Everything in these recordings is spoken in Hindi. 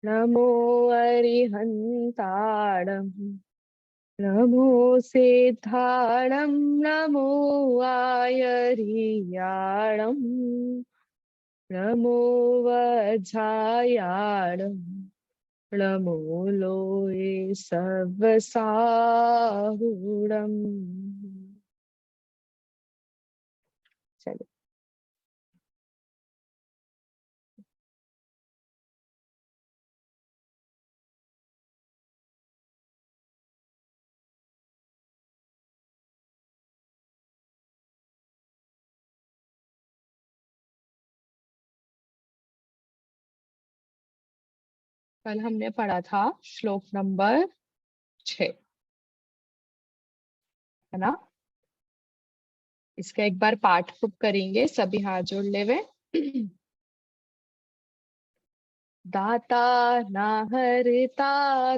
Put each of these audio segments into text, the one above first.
नमो अरिहन्ताणं नमो सिद्धाणं नमो आयर्याणं नमो वज्रायाणं नमो लोये सर्वसाहुणम्। चलिए, कल हमने पढ़ा था श्लोक नंबर 6, है ना। इसका एक बार पाठ करेंगे, सभी हाथ जोड़ ले वे। दाता न हरिता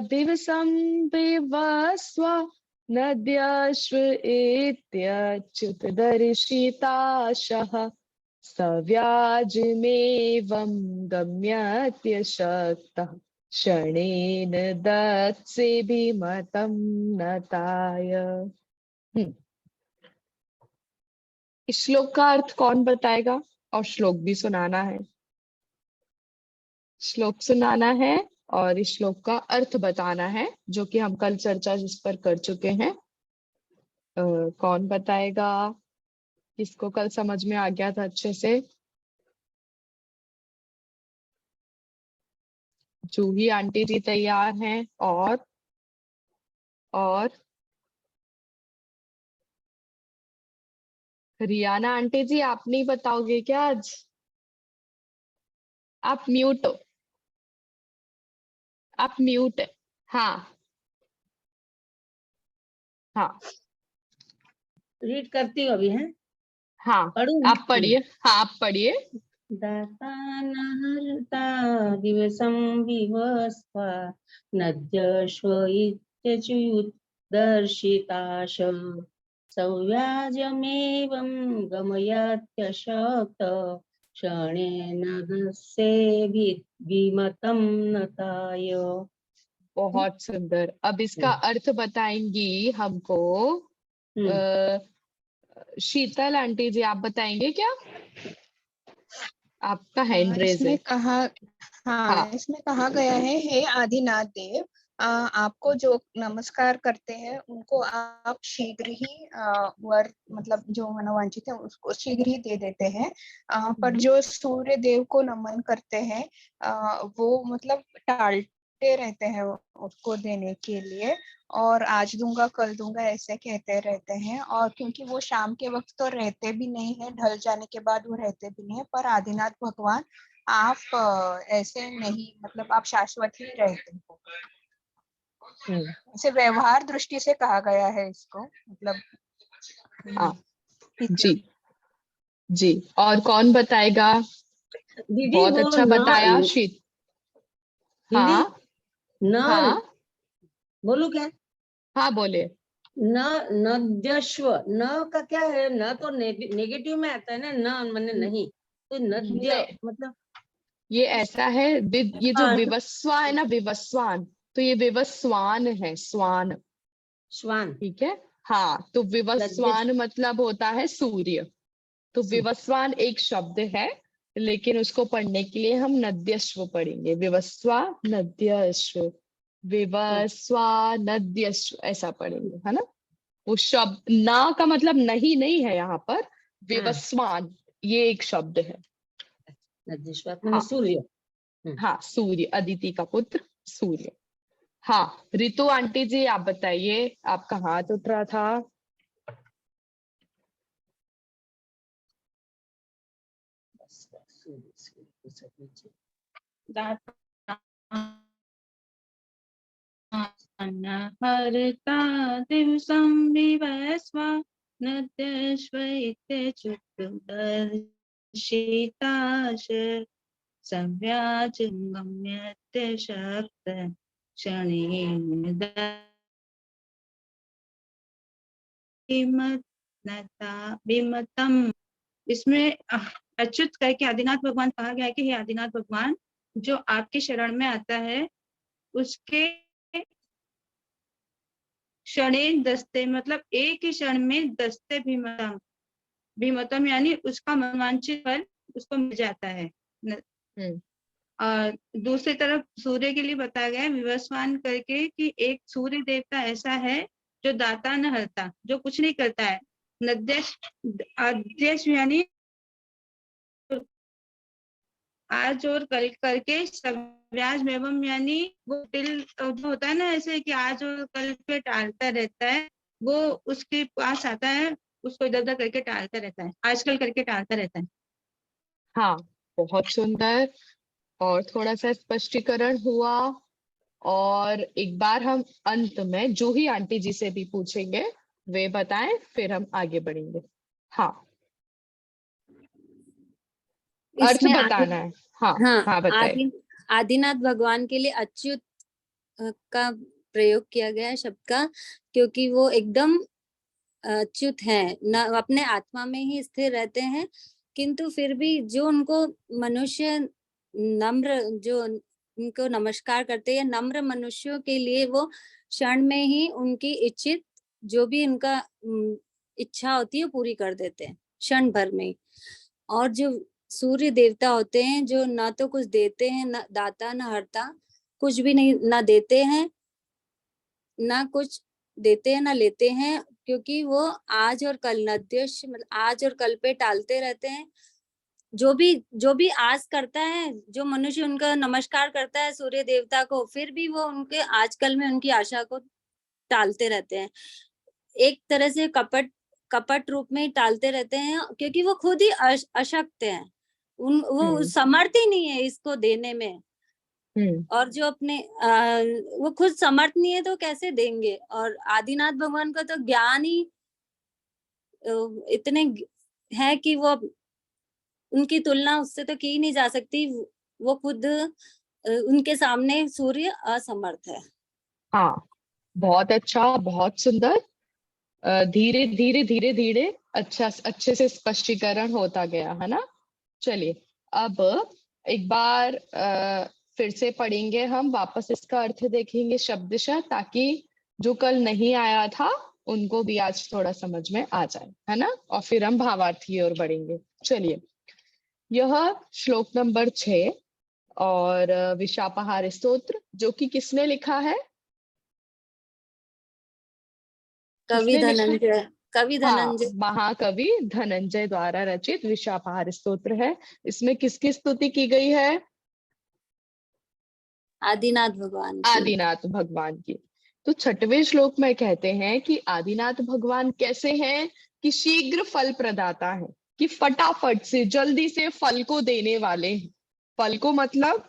दिवसं विवस्व नद्यश्व इत्यच्युत दर्शिताशः सव्याजमेवं गम्यत्यशक्तः क्षणेन दत्सेभिमतं नताय। इस श्लोक का अर्थ कौन बताएगा? और श्लोक भी सुनाना है। श्लोक सुनाना है और इस श्लोक का अर्थ बताना है, जो कि हम कल चर्चा जिस पर कर चुके हैं। कौन बताएगा? किसको कल समझ में आ गया था अच्छे से? जूही आंटी जी तैयार हैं। और रियाना आंटी जी, आप नहीं बताओगे क्या आज? आप म्यूट हो। आप म्यूट है। हाँ हाँ रीड करती हूँ अभी, है हाँ, पढ़ूं? आप पढ़िए। हाँ, आप पढ़िए। दाता न हर्ता दिवसं विवस्व नद्यश्व इत्यच्युत दर्शिताश सव्याजमेवं गमयत्यशक्त क्षणेन दस्येभिमतं नताय। बहुत सुंदर। अब इसका अर्थ बताएंगी हमको अ, शीतल आंटी जी, आप बताएंगे क्या? आपका हैंड रेज है। इसमें कहा हाँ। इसमें कहा गया है, हे आदिनाथ देव, आपको जो नमस्कार करते हैं उनको आप शीघ्र ही वर मतलब जो मनोवांछित है उसको शीघ्र ही दे देते हैं। पर जो सूर्य देव को नमन करते हैं वो मतलब टालते रहते हैं उसको देने के लिए, और आज दूंगा कल दूंगा ऐसे कहते रहते हैं। और क्योंकि वो शाम के वक्त तो रहते भी नहीं है, ढल जाने के बाद वो रहते भी नहीं है, पर आदिनाथ भगवान आप ऐसे नहीं, मतलब आप शाश्वत ही रहते हो। इसे व्यवहार दृष्टि से कहा गया है इसको, मतलब हाँ जी जी। और कौन बताएगा? दीदी बहुत वो अच्छा न बताया शीत। दीदी हाँ न हाँ बोलू क्या? हाँ, बोले। न नद्यश्व न का क्या है? न तो नेगेटिव में आता है ना, न मैंने नहीं, तो नद्य नहीं, मतलब ये ऐसा है, ये जो विवस्वा है ना, विवस्वान, तो ये विवस्वान है, स्वान। श्वान। ठीक है। हाँ, तो विवस्वान नद्यश्व मतलब होता है सूर्य। तो विवस्वान एक शब्द है, लेकिन उसको पढ़ने के लिए हम नद्यश्व पढ़ेंगे। विवस्वा नद्यश्व, विवस्वा नद्यश्व, ऐसा पढ़ेंगे, है ना। वो शब्द ना का मतलब नहीं नहीं है यहाँ पर। विवस्वान ये एक शब्द है। नद्यश्व हाँ सूर्य। हाँ, सूर्य, अदिति का पुत्र सूर्य। हाँ, रितु आंटी जी आप बताइए, आपका हाथ उठ रहा था। हरता दिवसं विवस्व नद्यश्व इत्यच्युतदर्शिताश सव्याजगम्यत्यशक्त क्षणेन विमतम। इसमें अच्युत कह के आदिनाथ भगवान कहा गया है कि हे आदिनाथ भगवान, जो आपके शरण में आता है उसके क्षणेन दस्ते, मतलब एक ही क्षण में दस्ते भीमतम यानी उसका मनवांछित फल उसको मिल जाता है। और दूसरी तरफ सूर्य के लिए बताया गया है विवस्वान करके कि एक सूर्य देवता ऐसा है जो दाता न हरता, जो कुछ नहीं करता है। नद्यश अध्यक्ष यानी आज और कल करके सव्याज एवं यानी वो टिल जो होता है ना, ऐसे कि आज और कल पे टालता रहता है, वो उसके पास आता है, उसको इधर उधर करके टालता रहता है, आजकल करके टालता रहता है। हाँ, बहुत सुंदर। और थोड़ा सा स्पष्टीकरण हुआ। और एक बार हम अंत में जूही आंटी जी से भी पूछेंगे, वे बताएं, फिर हम आगे बढ़ेंगे। हाँ, अर्थ इसमें बताना है। हाँ हाँ, हाँ, बताए। आदिनाथ भगवान के लिए अच्युत का प्रयोग किया गया है शब्द का, क्योंकि वो एकदम अच्युत है, न अपने आत्मा में ही स्थिर रहते हैं, किंतु फिर भी जो उनको मनुष्य नम्र, जो उनको नमस्कार करते हैं, नम्र मनुष्यों के लिए वो क्षण में ही उनकी इच्छित जो भी उनका इच्छा होती है पूरी कर देते हैं क्षण भर में। और जो सूर्य देवता होते हैं जो ना तो कुछ देते हैं, ना दाता ना हरता, कुछ भी नहीं, ना देते हैं ना कुछ देते हैं ना लेते हैं, क्योंकि वो आज और कल नद्यश मतलब आज और कल पे टालते रहते हैं। जो भी आज करता है, जो मनुष्य उनका नमस्कार करता है सूर्य देवता को, फिर भी वो उनके आजकल में उनकी आशा को टालते रहते हैं, एक तरह से कपट रूप में टालते रहते हैं, क्योंकि वो खुद ही अशक्त हैं, वो समर्थ ही नहीं है इसको देने में। और जो अपने वो खुद समर्थ नहीं है तो कैसे देंगे। और आदिनाथ भगवान का तो ज्ञान ही इतने है कि वो उनकी तुलना उससे तो की नहीं जा सकती, वो खुद उनके सामने सूर्य असमर्थ है। हाँ, बहुत अच्छा, बहुत सुंदर। धीरे धीरे धीरे धीरे अच्छे से स्पष्टीकरण होता गया, है ना। चलिए, अब एक बार फिर से पढ़ेंगे, हम वापस इसका अर्थ देखेंगे शब्दशः, ताकि जो कल नहीं आया था उनको भी आज थोड़ा समझ में आ जाए, है ना। और फिर हम भावार्थ की ओर बढ़ेंगे। चलिए, यह श्लोक नंबर 6 और विशापहार स्तोत्र, जो कि किसने लिखा है? कवि किसने लिखा? धनंजय, कवि हाँ, धनंजय, महाकवि धनंजय द्वारा रचित विशापहार स्तोत्र है। इसमें किसकी स्तुति की गई है? आदिनाथ भगवान की। आदिनाथ भगवान की। तो 6वें श्लोक में कहते हैं कि आदिनाथ भगवान कैसे हैं कि शीघ्र फल प्रदाता है, कि फटाफट से जल्दी से फल को देने वाले हैं। फल को मतलब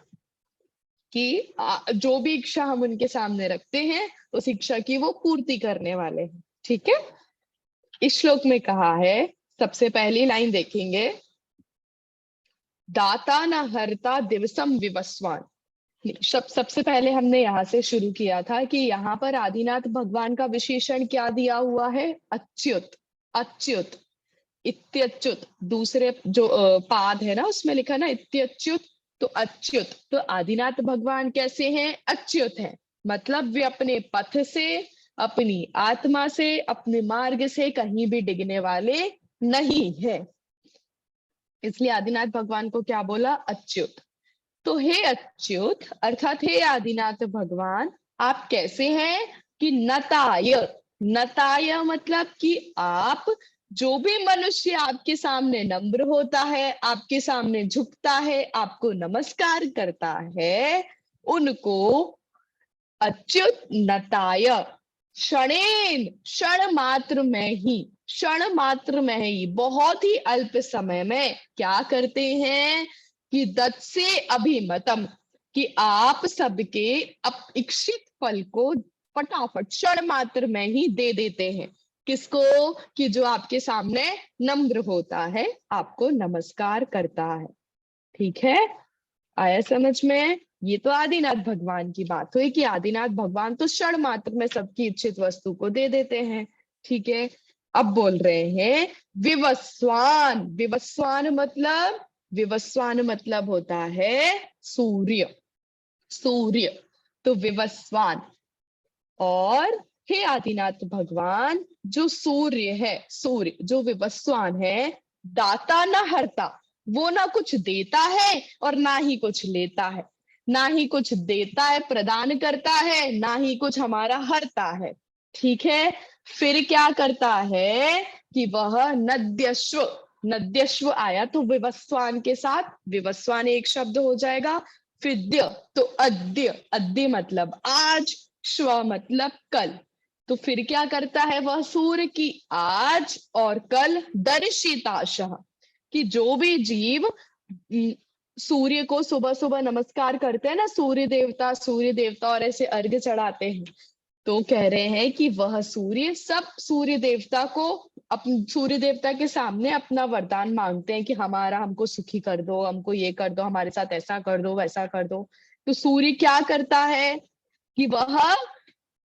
कि जो भी इच्छा हम उनके सामने रखते हैं उस इच्छा की वो पूर्ति करने वाले हैं। ठीक है। इस श्लोक में कहा है, सबसे पहली लाइन देखेंगे, दाता न हरता दिवसम विवस्वान। सबसे पहले हमने यहाँ से शुरू किया था कि यहाँ पर आदिनाथ भगवान का विशेषण क्या दिया हुआ है? अच्युत, अच्युत, इत्यच्युत। दूसरे जो पाद है ना उसमें लिखा ना इत्यच्युत, तो अच्युत। तो आदिनाथ भगवान कैसे हैं? अच्युत हैं, मतलब वे अपने पथ से, अपनी आत्मा से, अपने मार्ग से कहीं भी डिगने वाले नहीं है। इसलिए आदिनाथ भगवान को क्या बोला? अच्युत। तो हे अच्युत अर्थात हे आदिनाथ भगवान, आप कैसे हैं कि नताय, नताय मतलब कि आप, जो भी मनुष्य आपके सामने नम्र होता है, आपके सामने झुकता है, आपको नमस्कार करता है, उनको अच्युत नताय क्षणेन, क्षण मात्र में ही, क्षण मात्र में ही, बहुत ही अल्प समय में क्या करते हैं कि दत्त से अभिमतम, कि आप सबके इच्छित फल को फटाफट क्षण मात्र में ही दे देते हैं। किसको? कि जो आपके सामने नम्र होता है, आपको नमस्कार करता है। ठीक है, आया समझ में? ये तो आदिनाथ भगवान की बात हुई कि आदिनाथ भगवान तो क्षण मात्र में सबकी इच्छित वस्तु को दे देते हैं। ठीक है, अब बोल रहे हैं विवस्वान। विवस्वान मतलब विवस्वान मतलब होता है सूर्य, सूर्य, तो विवस्वान। और हे आदिनाथ भगवान, जो सूर्य है, सूर्य जो विवस्वान है, दाता न हरता, वो ना कुछ देता है और ना ही कुछ लेता है, ना ही कुछ देता है प्रदान करता है, ना ही कुछ हमारा हरता है। ठीक है, फिर क्या करता है कि वह नद्यश्व, नद्यश्व आया तो विवस्वान के साथ विवस्वान एक शब्द हो जाएगा। फिर द्य तो अद्य, अद्य मतलब आज, श्व मतलब कल। तो फिर क्या करता है वह सूर्य की आज और कल दर्शिताशः, कि जो भी जीव सूर्य को सुबह सुबह नमस्कार करते हैं ना, सूर्य देवता और ऐसे अर्घ्य चढ़ाते हैं, तो कह रहे हैं कि वह सूर्य सब सूर्य देवता को, सूर्य देवता के सामने अपना वरदान मांगते हैं कि हमारा, हमको सुखी कर दो, हमको ये कर दो, हमारे साथ ऐसा कर दो, वैसा कर दो। तो सूर्य क्या करता है कि वह,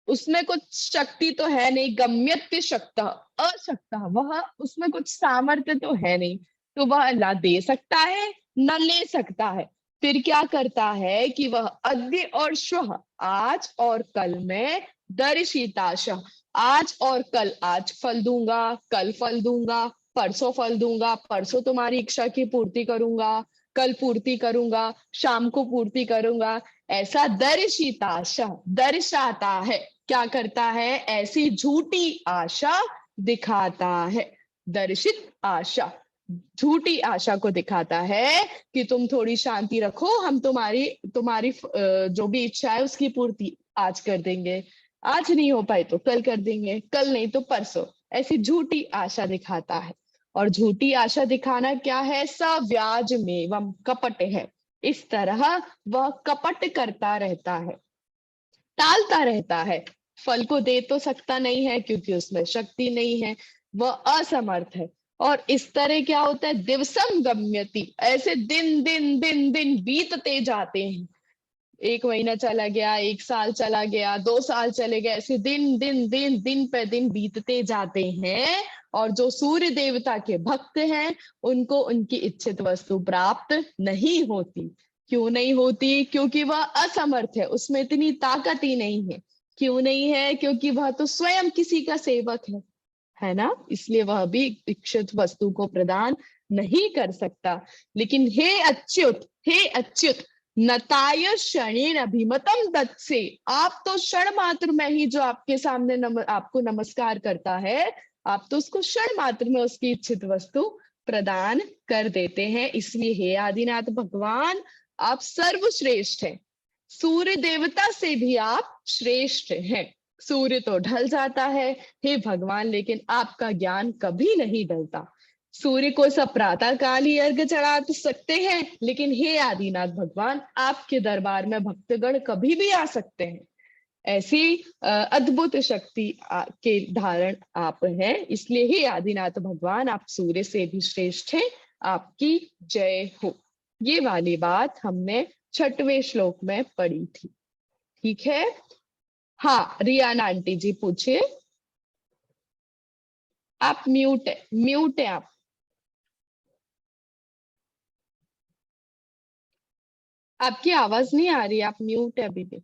उसमें कुछ शक्ति तो है नहीं, गम्यत्य शक्त अशक्त, वह उसमें कुछ सामर्थ्य तो है नहीं, तो वह ना दे सकता है न ले सकता है। फिर क्या करता है कि वह अद्य और श्वः, आज और कल में, दर्शिताश, आज और कल, आज फल दूंगा, कल फल दूंगा, परसों फल दूंगा, परसों तुम्हारी इच्छा की पूर्ति करूंगा, कल पूर्ति करूंगा, शाम को पूर्ति करूंगा, ऐसा दर्शिताश दर्शाता है। क्या करता है, ऐसी झूठी आशा दिखाता है। दर्शित आशा, झूठी आशा को दिखाता है कि तुम थोड़ी शांति रखो, हम तुम्हारी तुम्हारी जो भी इच्छा है उसकी पूर्ति आज कर देंगे, आज नहीं हो पाए तो कल कर देंगे, कल नहीं तो परसों, ऐसी झूठी आशा दिखाता है। और झूठी आशा दिखाना क्या है, सव्याज में कपट है। इस तरह वह कपट करता रहता है, टालता रहता है, फल को दे तो सकता नहीं है क्योंकि उसमें शक्ति नहीं है, वह असमर्थ है। और इस तरह क्या होता है, दिवसम गम्यति, ऐसे दिन दिन दिन दिन बीतते जाते हैं, 1 महीना चला गया, 1 साल चला गया, 2 साल चले गए, ऐसे दिन दिन दिन दिन पे दिन बीतते जाते हैं। और जो सूर्य देवता के भक्त हैं उनको उनकी इच्छित वस्तु प्राप्त नहीं होती। क्यों नहीं होती, क्योंकि वह असमर्थ है, उसमें इतनी ताकत ही नहीं है। क्यों नहीं है, क्योंकि वह तो स्वयं किसी का सेवक है ना, इसलिए वह भी इच्छित वस्तु को प्रदान नहीं कर सकता। लेकिन हे अच्युत, नताय क्षणेन अभिमतम दत्से, आप तो क्षण मात्र में ही जो आपके सामने आपको नमस्कार करता है, आप तो उसको क्षण मात्र में उसकी इच्छित वस्तु प्रदान कर देते हैं। इसलिए हे आदिनाथ भगवान, आप सर्वश्रेष्ठ हैं, सूर्य देवता से भी आप श्रेष्ठ हैं। सूर्य तो ढल जाता है हे भगवान, लेकिन आपका ज्ञान कभी नहीं ढलता। सूर्य को सब प्रातः काल ही अर्घ्य चढ़ा सकते हैं, लेकिन हे आदिनाथ भगवान, आपके दरबार में भक्तगण कभी भी आ सकते हैं। ऐसी अद्भुत शक्ति के धारण आप हैं, इसलिए हे आदिनाथ भगवान, आप सूर्य से भी श्रेष्ठ हैं, आपकी जय हो। ये वाली बात हमने 6वें श्लोक में पढ़ी थी। ठीक है, हाँ रियाना आंटी जी पूछिए। आप म्यूट है आप। आपकी आवाज नहीं आ रही, आप म्यूट है अभी भी।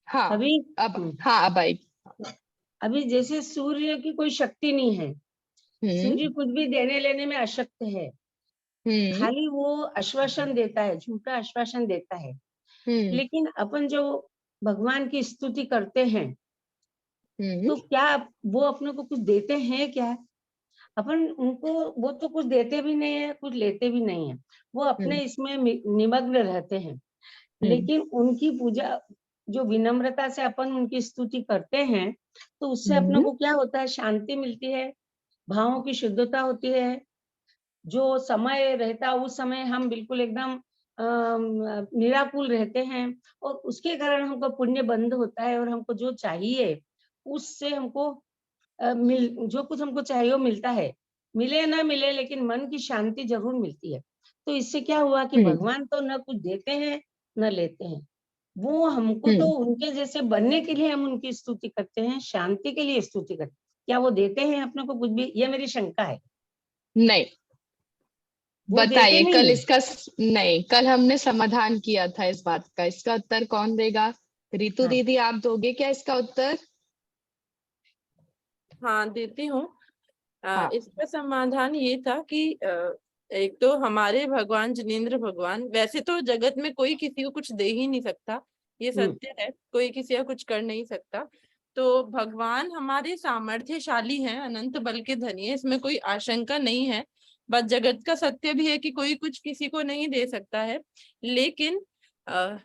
हाँ अभी हाँ अब आई। अभी जैसे सूर्य की कोई शक्ति नहीं है, सूर्य कुछ भी देने लेने में अशक्त है, खाली वो आश्वासन देता है, झूठा आश्वासन देता है। लेकिन अपन जो भगवान की स्तुति करते हैं तो क्या वो अपने को कुछ देते हैं क्या? अपन उनको, वो तो कुछ देते भी नहीं है, कुछ लेते भी नहीं है, वो अपने इसमें निमग्न रहते हैं। लेकिन उनकी पूजा जो विनम्रता से अपन उनकी स्तुति करते हैं तो उससे अपने को क्या होता है, शांति मिलती है, भावों की शुद्धता होती है। जो समय रहता उस समय हम बिल्कुल एकदम निराकुल रहते हैं और उसके कारण हमको पुण्य बंद होता है और हमको जो चाहिए उससे हमको जो कुछ हमको चाहिए वो मिलता है, मिले ना मिले लेकिन मन की शांति जरूर मिलती है। तो इससे क्या हुआ कि भगवान तो न कुछ देते हैं न लेते हैं, वो हमको तो उनके जैसे बनने के लिए हम उनकी स्तुति करते हैं, शांति के लिए स्तुति करते हैं। क्या वो देते हैं अपने को कुछ भी? ये मेरी शंका है। नहीं, वो देते बताइए। नहीं कल है। इसका नहीं, कल हमने समाधान किया था इस बात का। इसका उत्तर कौन देगा? रितु हाँ। दीदी, आप दोगे क्या इसका उत्तर? हाँ, देती हूँ। हाँ। इसका समाधान ये था कि एक तो हमारे भगवान जिनेंद्र भगवान, वैसे तो जगत में कोई किसी को कुछ दे ही नहीं सकता, ये सत्य है, कोई किसी का कुछ कर नहीं सकता। तो भगवान हमारे सामर्थ्यशाली हैं, अनंत बल के धनी है, इसमें कोई आशंका नहीं है। बस जगत का सत्य भी है कि कोई कुछ किसी को नहीं दे सकता है। लेकिन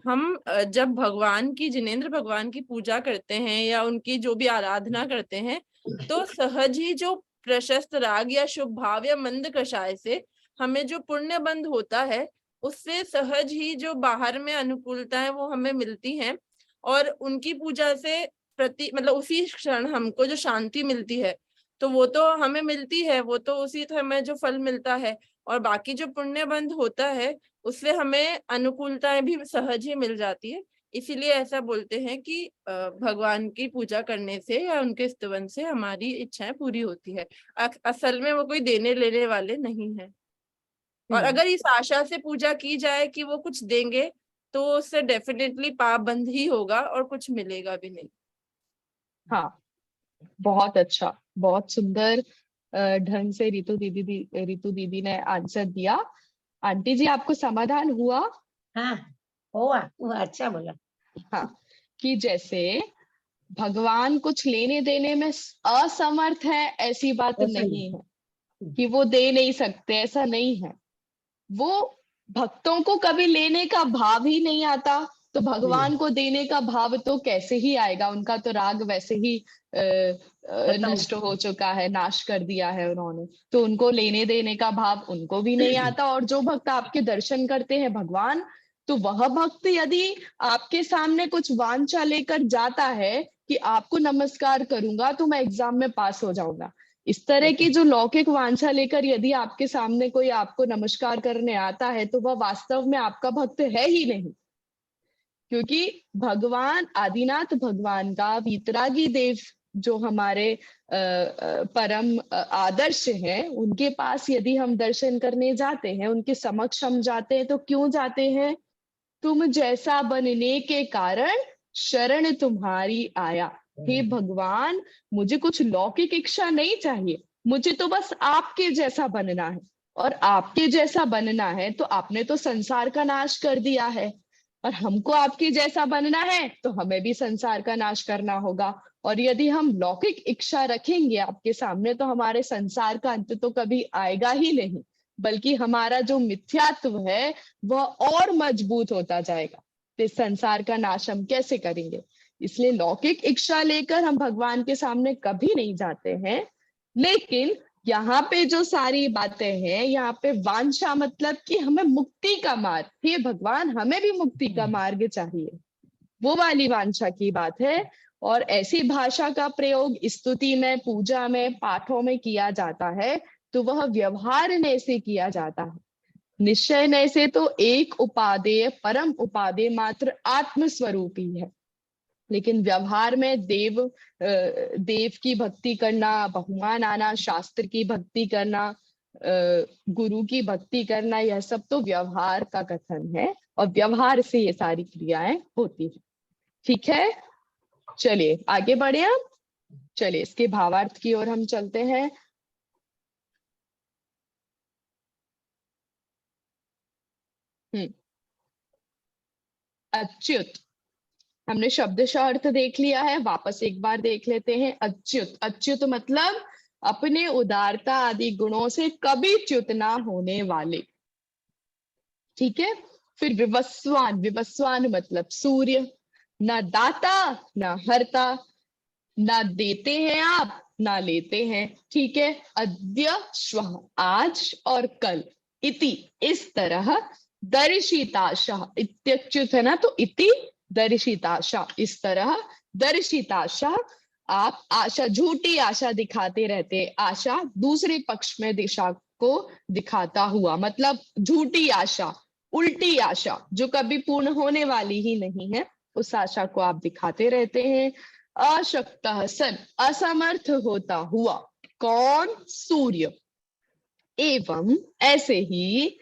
हम जब भगवान की, जिनेंद्र भगवान की पूजा करते हैं या उनकी जो भी आराधना करते हैं, तो सहज ही जो प्रशस्त राग या शुभ भाव या मंद कषाय से हमें जो पुण्य बंध होता है, उससे सहज ही जो बाहर में अनुकूलता है वो हमें मिलती है। और उनकी पूजा से प्रति मतलब उसी क्षण हमको जो शांति मिलती है, तो वो तो हमें मिलती है, वो तो उसी समय जो फल मिलता है। और बाकी जो पुण्य बंध होता है, उससे हमें अनुकूलताएं भी सहज ही मिल जाती है। इसीलिए ऐसा बोलते हैं कि भगवान की पूजा करने से या उनके स्तवन से हमारी इच्छाएं पूरी होती है। असल में वो कोई देने लेने वाले नहीं है। और अगर इस आशा से पूजा की जाए कि वो कुछ देंगे, तो उससे डेफिनेटली पाप बंद ही होगा और कुछ मिलेगा भी नहीं। हाँ, बहुत अच्छा, बहुत सुंदर ढंग से रितु दीदी ने आंसर दिया। आंटी जी, आपको समाधान हुआ? हाँ, हुआ, अच्छा बोला। हाँ, कि जैसे भगवान कुछ लेने देने में असमर्थ है, ऐसी बात नहीं है कि वो दे नहीं सकते, ऐसा नहीं है। वो भक्तों को कभी लेने का भाव ही नहीं आता, तो भगवान को देने का भाव तो कैसे ही आएगा? उनका तो राग वैसे ही नष्ट हो चुका है, नाश कर दिया है उन्होंने, तो उनको लेने देने का भाव उनको भी नहीं आता। और जो भक्त आपके दर्शन करते हैं भगवान, तो वह भक्त यदि आपके सामने कुछ वांछा लेकर जाता है कि आपको नमस्कार करूंगा तो मैं एग्जाम में पास हो जाऊंगा, इस तरह की जो लौकिक वांछा लेकर यदि आपके सामने कोई आपको नमस्कार करने आता है, तो वह वास्तव में आपका भक्त है ही नहीं। क्योंकि भगवान आदिनाथ भगवान का वीतरागी देव जो हमारे परम आदर्श हैं, उनके पास यदि हम दर्शन करने जाते हैं, उनके समक्ष हम जाते हैं, तो क्यों जाते हैं? तुम जैसा बनने के कारण शरण तुम्हारी आया। हे भगवान, मुझे कुछ लौकिक इच्छा नहीं चाहिए, मुझे तो बस आपके जैसा बनना है। और आपके जैसा बनना है तो आपने तो संसार का नाश कर दिया है, और हमको आपके जैसा बनना है तो हमें भी संसार का नाश करना होगा। और यदि हम लौकिक इच्छा रखेंगे आपके सामने, तो हमारे संसार का अंत तो कभी आएगा ही नहीं, बल्कि हमारा जो मिथ्यात्व है वह और मजबूत होता जाएगा। तो इस संसार का नाश हम कैसे करेंगे? इसलिए लौकिक इच्छा लेकर हम भगवान के सामने कभी नहीं जाते हैं। लेकिन यहाँ पे जो सारी बातें हैं, यहाँ पे वांछा मतलब कि हमें मुक्ति का मार्ग, हे भगवान हमें भी मुक्ति का मार्ग चाहिए, वो वाली वांछा की बात है। और ऐसी भाषा का प्रयोग स्तुति में, पूजा में, पाठों में किया जाता है, तो वह व्यवहार नय से किया जाता है। निश्चय नय से तो एक उपादेय, परम उपादेय मात्र आत्मस्वरूप ही है। लेकिन व्यवहार में देव की भक्ति करना, बहुमान आना, शास्त्र की भक्ति करना, गुरु की भक्ति करना, यह सब तो व्यवहार का कथन है, और व्यवहार से ये सारी क्रियाएं होती है। ठीक है, चलिए आगे बढ़े हम। चलिए इसके भावार्थ की ओर हम चलते हैं। अच्युत, हमने शब्दशः अर्थ देख लिया है, वापस एक बार देख लेते हैं। अच्युत, अच्युत मतलब अपने उदारता आदि गुणों से कभी च्युत ना होने वाले। ठीक है, फिर विवस्वान, विवस्वान मतलब सूर्य, ना दाता ना हरता, ना देते हैं आप ना लेते हैं। ठीक है, अद्य श्वः आज और कल, इति इस तरह, दर्शिताशा इत्यच्युत है ना, तो इति दर्शिताशा इस तरह, दर्शिताशा आप आशा, झूठी आशा दिखाते रहते, आशा दूसरे पक्ष में दिशा को दिखाता हुआ, मतलब झूठी आशा, उल्टी आशा जो कभी पूर्ण होने वाली ही नहीं है, उस आशा को आप दिखाते रहते हैं। अशक्तः सन, असमर्थ होता हुआ। कौन? सूर्य। एवं ऐसे ही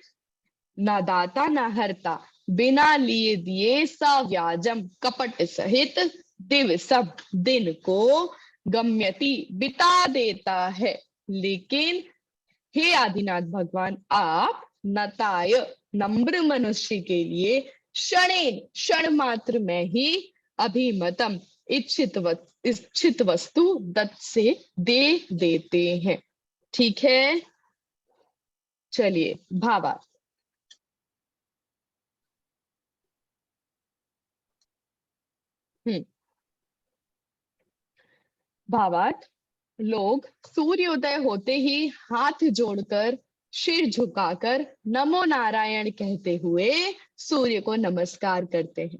न दाता न हरता, बिना लिए दिए सव्याजम, कपट सहित दिवसम, दिन को गम्यति, बिता देता है। लेकिन हे आदिनाथ भगवान, आप नताय, नम्र मनुष्य के लिए क्षण मात्र में ही अभिमतम, इच्छित वस्तु दत्त से दे देते हैं। ठीक है, चलिए भावार्थ। भावार्थ, लोग सूर्योदय होते ही हाथ जोड़कर, सिर झुकाकर नमो नारायण कहते हुए सूर्य को नमस्कार करते हैं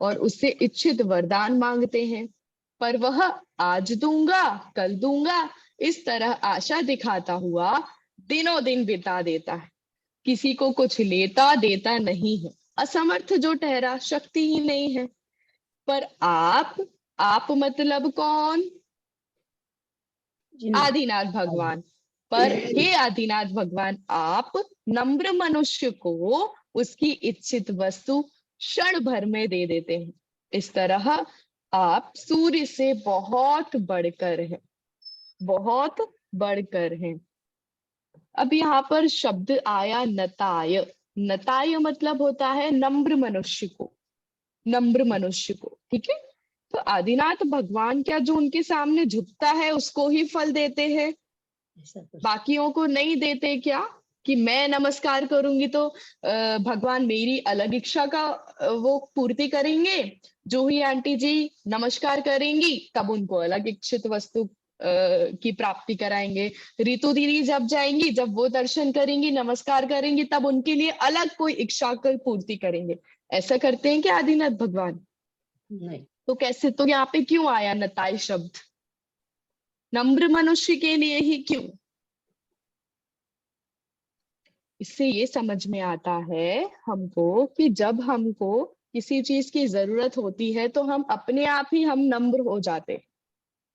और उससे इच्छित वरदान मांगते हैं। पर वह आज दूंगा, कल दूंगा, इस तरह आशा दिखाता हुआ दिनों दिन बिता देता है। किसी को कुछ लेता देता नहीं है, असमर्थ जो ठहरा, शक्ति ही नहीं है। पर आप मतलब कौन? आदिनाथ भगवान। पर हे आदिनाथ भगवान, आप नम्र मनुष्य को उसकी इच्छित वस्तु क्षण भर में दे देते हैं। इस तरह आप सूर्य से बहुत बढ़कर हैं, बहुत बढ़कर हैं। अब यहाँ पर शब्द आया नताय। नताय मतलब होता है नम्र मनुष्य को, नम्र मनुष्य को। ठीक है, तो आदिनाथ भगवान क्या जो उनके सामने झुकता है उसको ही फल देते हैं, बाकियों को नहीं देते क्या? कि मैं नमस्कार करूंगी तो भगवान मेरी अलग इच्छा का वो पूर्ति करेंगे, जो ही आंटी जी नमस्कार करेंगी तब उनको अलग इच्छित वस्तु की प्राप्ति कराएंगे। ऋतु दीदी जब जाएंगी, जब वो दर्शन करेंगी, नमस्कार करेंगी, तब उनके लिए अलग कोई इच्छा की पूर्ति करेंगे। ऐसा करते हैं क्या आदिनाथ भगवान? नहीं। तो कैसे? तो यहाँ पे क्यों आया नताय शब्द? नम्र मनुष्य के लिए ही क्यों? इससे ये समझ में आता है हमको कि जब हमको किसी चीज की जरूरत होती है तो हम अपने आप ही हम नम्र हो जाते।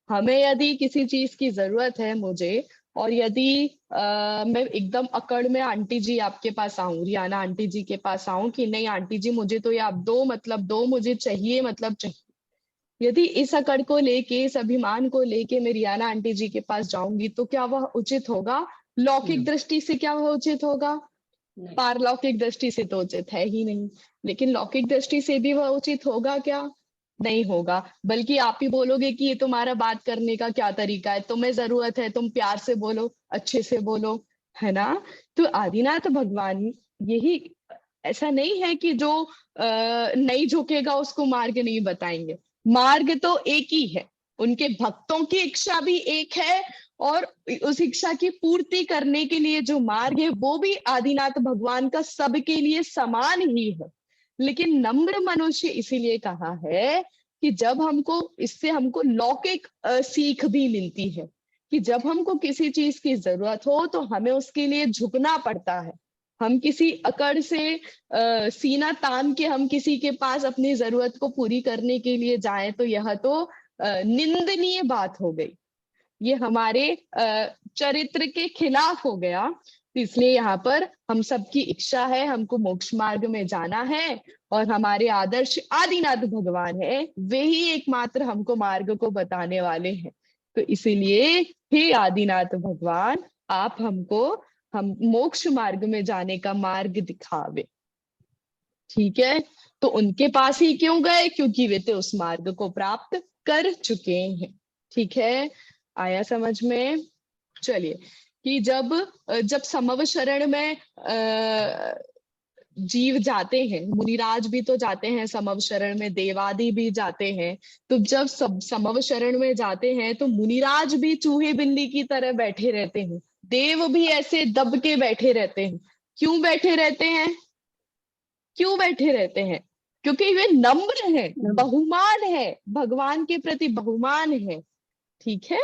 हमें यदि किसी चीज की जरूरत है मुझे, और यदि मैं एकदम अकड़ में आंटी जी आपके पास आऊं, रियाना आंटी जी के पास आऊं कि नहीं आंटी जी मुझे तो ये आप दो, मतलब दो, मुझे चाहिए, मतलब चाहिए। यदि इस अकड़ को लेके, इस अभिमान को लेके मैं रियाना आंटी जी के पास जाऊंगी तो क्या वह उचित होगा? लौकिक दृष्टि से क्या वह उचित होगा? पारलौकिक दृष्टि से तो उचित है ही नहीं। लेकिन लौकिक दृष्टि से भी वह उचित होगा क्या? नहीं होगा। बल्कि आप ही बोलोगे कि ये तुम्हारा बात करने का क्या तरीका है, तुम्हें जरूरत है तुम प्यार से बोलो, अच्छे से बोलो, है ना? तो आदिनाथ भगवान यही, ऐसा नहीं है कि जो नहीं झुकेगा उसको मार्ग नहीं बताएंगे। मार्ग तो एक ही है, उनके भक्तों की इच्छा भी एक है, और उस इच्छा की पूर्ति करने के लिए जो मार्ग है वो भी आदिनाथ भगवान का सबके लिए समान ही है। लेकिन नम्र मनुष्य इसीलिए कहा है कि जब हमको इससे हमको लौकिक सीख भी मिलती है कि जब हमको किसी चीज की जरूरत हो तो हमें उसके लिए झुकना पड़ता है। हम किसी अकड़ से सीना तान के हम किसी के पास अपनी जरूरत को पूरी करने के लिए जाएं तो यह तो निंदनीय बात हो गई, ये हमारे चरित्र के खिलाफ हो गया। तो इसलिए यहाँ पर हम सबकी इच्छा है, हमको मोक्ष मार्ग में जाना है, और हमारे आदर्श आदिनाथ भगवान है, वे ही एकमात्र हमको मार्ग को बताने वाले हैं। तो इसीलिए हे आदिनाथ भगवान, आप हमको हम मोक्ष मार्ग में जाने का मार्ग दिखावे। ठीक है, तो उनके पास ही क्यों गए? क्योंकि वे तो उस मार्ग को प्राप्त कर चुके हैं। ठीक है, आया समझ में? चलिए, कि जब समव शरण में जीव जाते हैं, मुनिराज भी तो जाते हैं समव शरण में, देवादि भी जाते हैं। तो जब सब समव शरण में जाते हैं तो मुनिराज भी चूहे बिल्ली की तरह बैठे रहते हैं, देव भी ऐसे दब के बैठे रहते हैं। क्यों बैठे रहते हैं? क्यों बैठे रहते हैं? क्योंकि वे नम्र हैं, बहुमान है, भगवान के प्रति बहुमान है। ठीक है,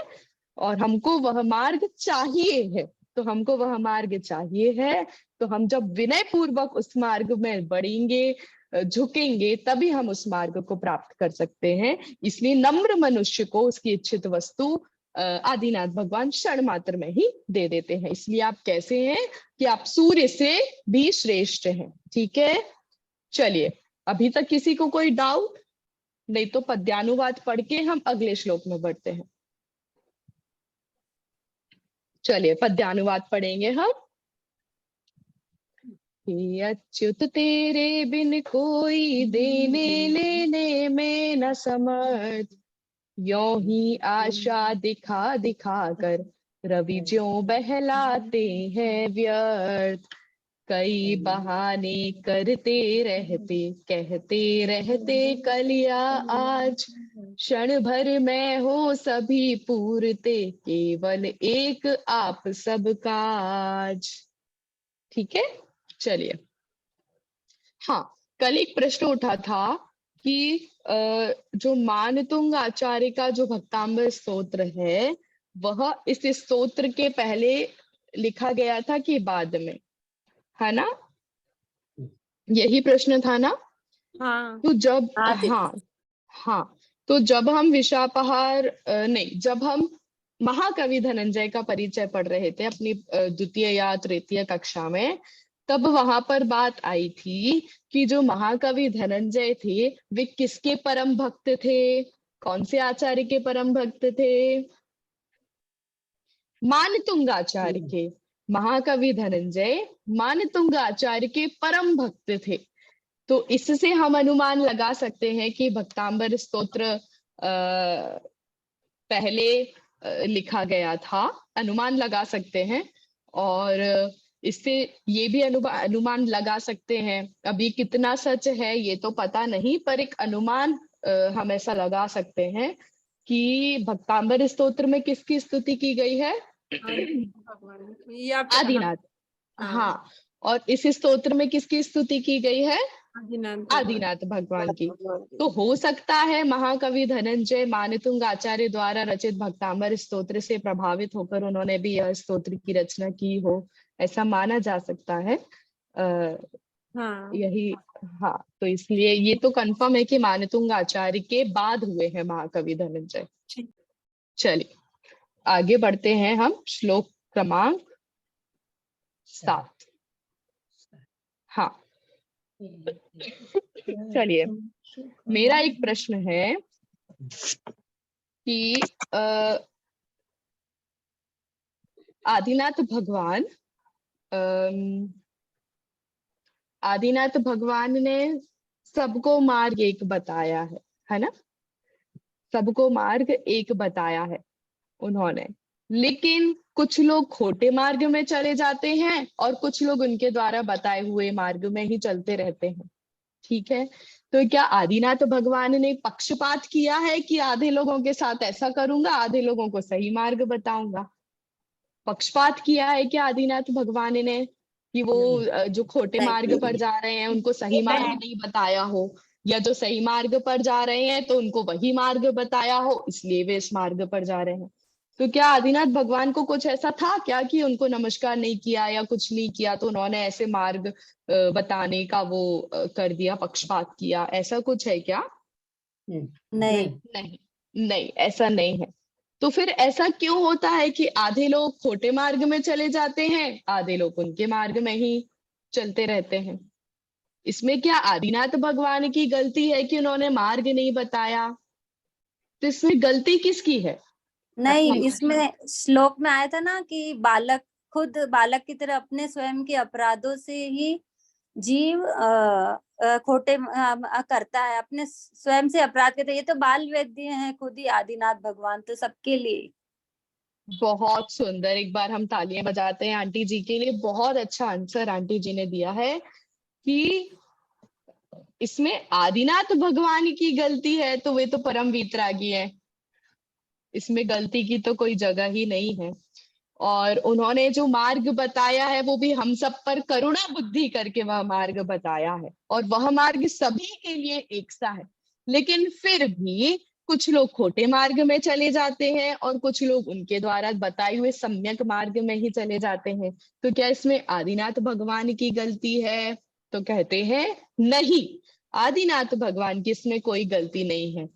और हमको वह मार्ग चाहिए है, तो हमको वह मार्ग चाहिए है, तो हम जब विनय पूर्वक उस मार्ग में बढ़ेंगे, झुकेंगे तभी हम उस मार्ग को प्राप्त कर सकते हैं। इसलिए नम्र मनुष्य को उसकी इच्छित वस्तु आदिनाथ भगवान क्षण मात्र में ही दे देते हैं। इसलिए आप कैसे हैं कि आप सूर्य से भी श्रेष्ठ हैं। ठीक है, चलिए अभी तक किसी को कोई डाउट? नहीं तो पद्यानुवाद पढ़ के हम अगले श्लोक में बढ़ते हैं। चलिए पद्यानुवाद पढ़ेंगे हम। हे अच्युत तेरे बिन कोई देने लेने में न समर्थ, यों ही आशा दिखा दिखा कर रवि ज्यों बहलाते हैं व्यर्थ। कई बहाने करते रहते कहते रहते कल या आज, क्षण भर में हो सभी पूरते केवल एक आप सब काज। ठीक है, चलिए। हाँ, कल एक प्रश्न उठा था कि जो मानतुंग आचार्य का जो भक्तांबर स्तोत्र है वह इस स्तोत्र के पहले लिखा गया था कि बाद में, है ना? यही प्रश्न था ना? हाँ। तो जब हाँ तो जब हम विशापहार नहीं, जब हम महाकवि धनंजय का परिचय पढ़ रहे थे अपनी द्वितीय या तृतीय कक्षा में, तब वहां पर बात आई थी कि जो महाकवि धनंजय थे वे किसके परम भक्त थे? कौन से आचार्य के परम भक्त थे? मानतुंग आचार्य के। महाकवि धनंजय मानतुंग आचार्य के परम भक्त थे। तो इससे हम अनुमान लगा सकते हैं कि भक्तांबर स्तोत्र पहले लिखा गया था, अनुमान लगा सकते हैं। और इससे ये भी अनुमान लगा सकते हैं, अभी कितना सच है ये तो पता नहीं, पर एक अनुमान हम ऐसा लगा सकते हैं कि भक्तांबर स्तोत्र में किसकी स्तुति की गई है? आदिनाथ। हाँ, और इस स्तोत्र में किसकी स्तुति की गई है? आदिनाथ भगवान की। तो हो सकता है महाकवि धनंजय मानतुंग आचार्य द्वारा रचित भक्तांबर स्तोत्र से प्रभावित होकर उन्होंने भी यह स्तोत्र की रचना की हो, ऐसा माना जा सकता है। यही। हाँ, तो इसलिए ये तो कंफर्म है कि मानतुंग आचार्य के बाद हुए हैं महाकवि धनंजय। चलिए आगे बढ़ते हैं हम, श्लोक क्रमांक 7। हाँ, चलिए मेरा एक प्रश्न है कि आदिनाथ भगवान ने सबको मार्ग एक बताया है ना? सबको मार्ग एक बताया है उन्होंने, लेकिन कुछ लोग खोटे मार्ग में चले जाते हैं और कुछ लोग उनके द्वारा बताए हुए मार्ग में ही चलते रहते हैं। ठीक है, तो क्या आदिनाथ भगवान ने पक्षपात किया है कि आधे लोगों के साथ ऐसा करूंगा, आधे लोगों को सही मार्ग बताऊंगा? पक्षपात किया है क्या आदिनाथ भगवान ने कि वो जो खोटे मार्ग पर जा रहे हैं उनको सही मार्ग नहीं बताया हो, या जो सही मार्ग पर जा रहे हैं तो उनको वही मार्ग बताया हो इसलिए वे इस मार्ग पर जा रहे हैं? तो क्या आदिनाथ भगवान को कुछ ऐसा था क्या कि उनको नमस्कार नहीं किया या कुछ नहीं किया तो उन्होंने ऐसे मार्ग बताने का वो कर दिया, पक्षपात किया, ऐसा कुछ है क्या? नहीं नहीं नहीं, ऐसा नहीं है। तो फिर ऐसा क्यों होता है कि आधे लोग खोटे मार्ग में चले जाते हैं, आधे लोग उनके मार्ग में ही चलते रहते हैं? इसमें क्या आदिनाथ भगवान की गलती है कि उन्होंने मार्ग नहीं बताया? तो इसमें गलती किसकी है? नहीं, इसमें श्लोक में आया था ना कि बालक खुद बालक की तरह अपने स्वयं के अपराधों से ही जीव खोटे करता है, अपने स्वयं से अपराध करता है। ये तो बाल वैद्य हैं खुद ही आदिनाथ भगवान, तो सबके लिए। बहुत सुंदर, एक बार हम तालियां बजाते हैं आंटी जी के लिए। बहुत अच्छा आंसर आंटी जी ने दिया है कि इसमें आदिनाथ भगवान की गलती है, तो वे तो परम वीतरागी है, इसमें गलती की तो कोई जगह ही नहीं है। और उन्होंने जो मार्ग बताया है वो भी हम सब पर करुणा बुद्धि करके वह मार्ग बताया है, और वह मार्ग सभी के लिए एक सा है। लेकिन फिर भी कुछ लोग खोटे मार्ग में चले जाते हैं और कुछ लोग उनके द्वारा बताए हुए सम्यक मार्ग में ही चले जाते हैं। तो क्या इसमें आदिनाथ भगवान की गलती है? तो कहते हैं नहीं, आदिनाथ भगवान की इसमें कोई गलती नहीं है।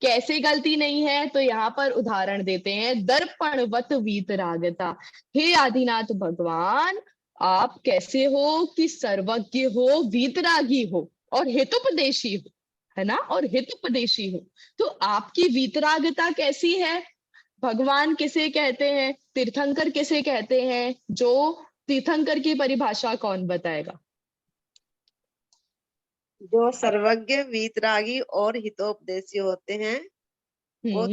कैसे गलती नहीं है, तो यहाँ पर उदाहरण देते हैं, दर्पणवत वीतरागता। हे आदिनाथ भगवान, आप कैसे हो कि सर्वज्ञ हो, वीतरागी हो और हितोपदेशी हो, है ना, और हितोपदेशी हो। तो आपकी वीतरागता कैसी है? भगवान किसे कहते हैं, तीर्थंकर किसे कहते हैं? जो तीर्थंकर की परिभाषा कौन बताएगा? जो सर्वज्ञ, वीतरागी और हितोपदेशी होते हैं वो हाँ,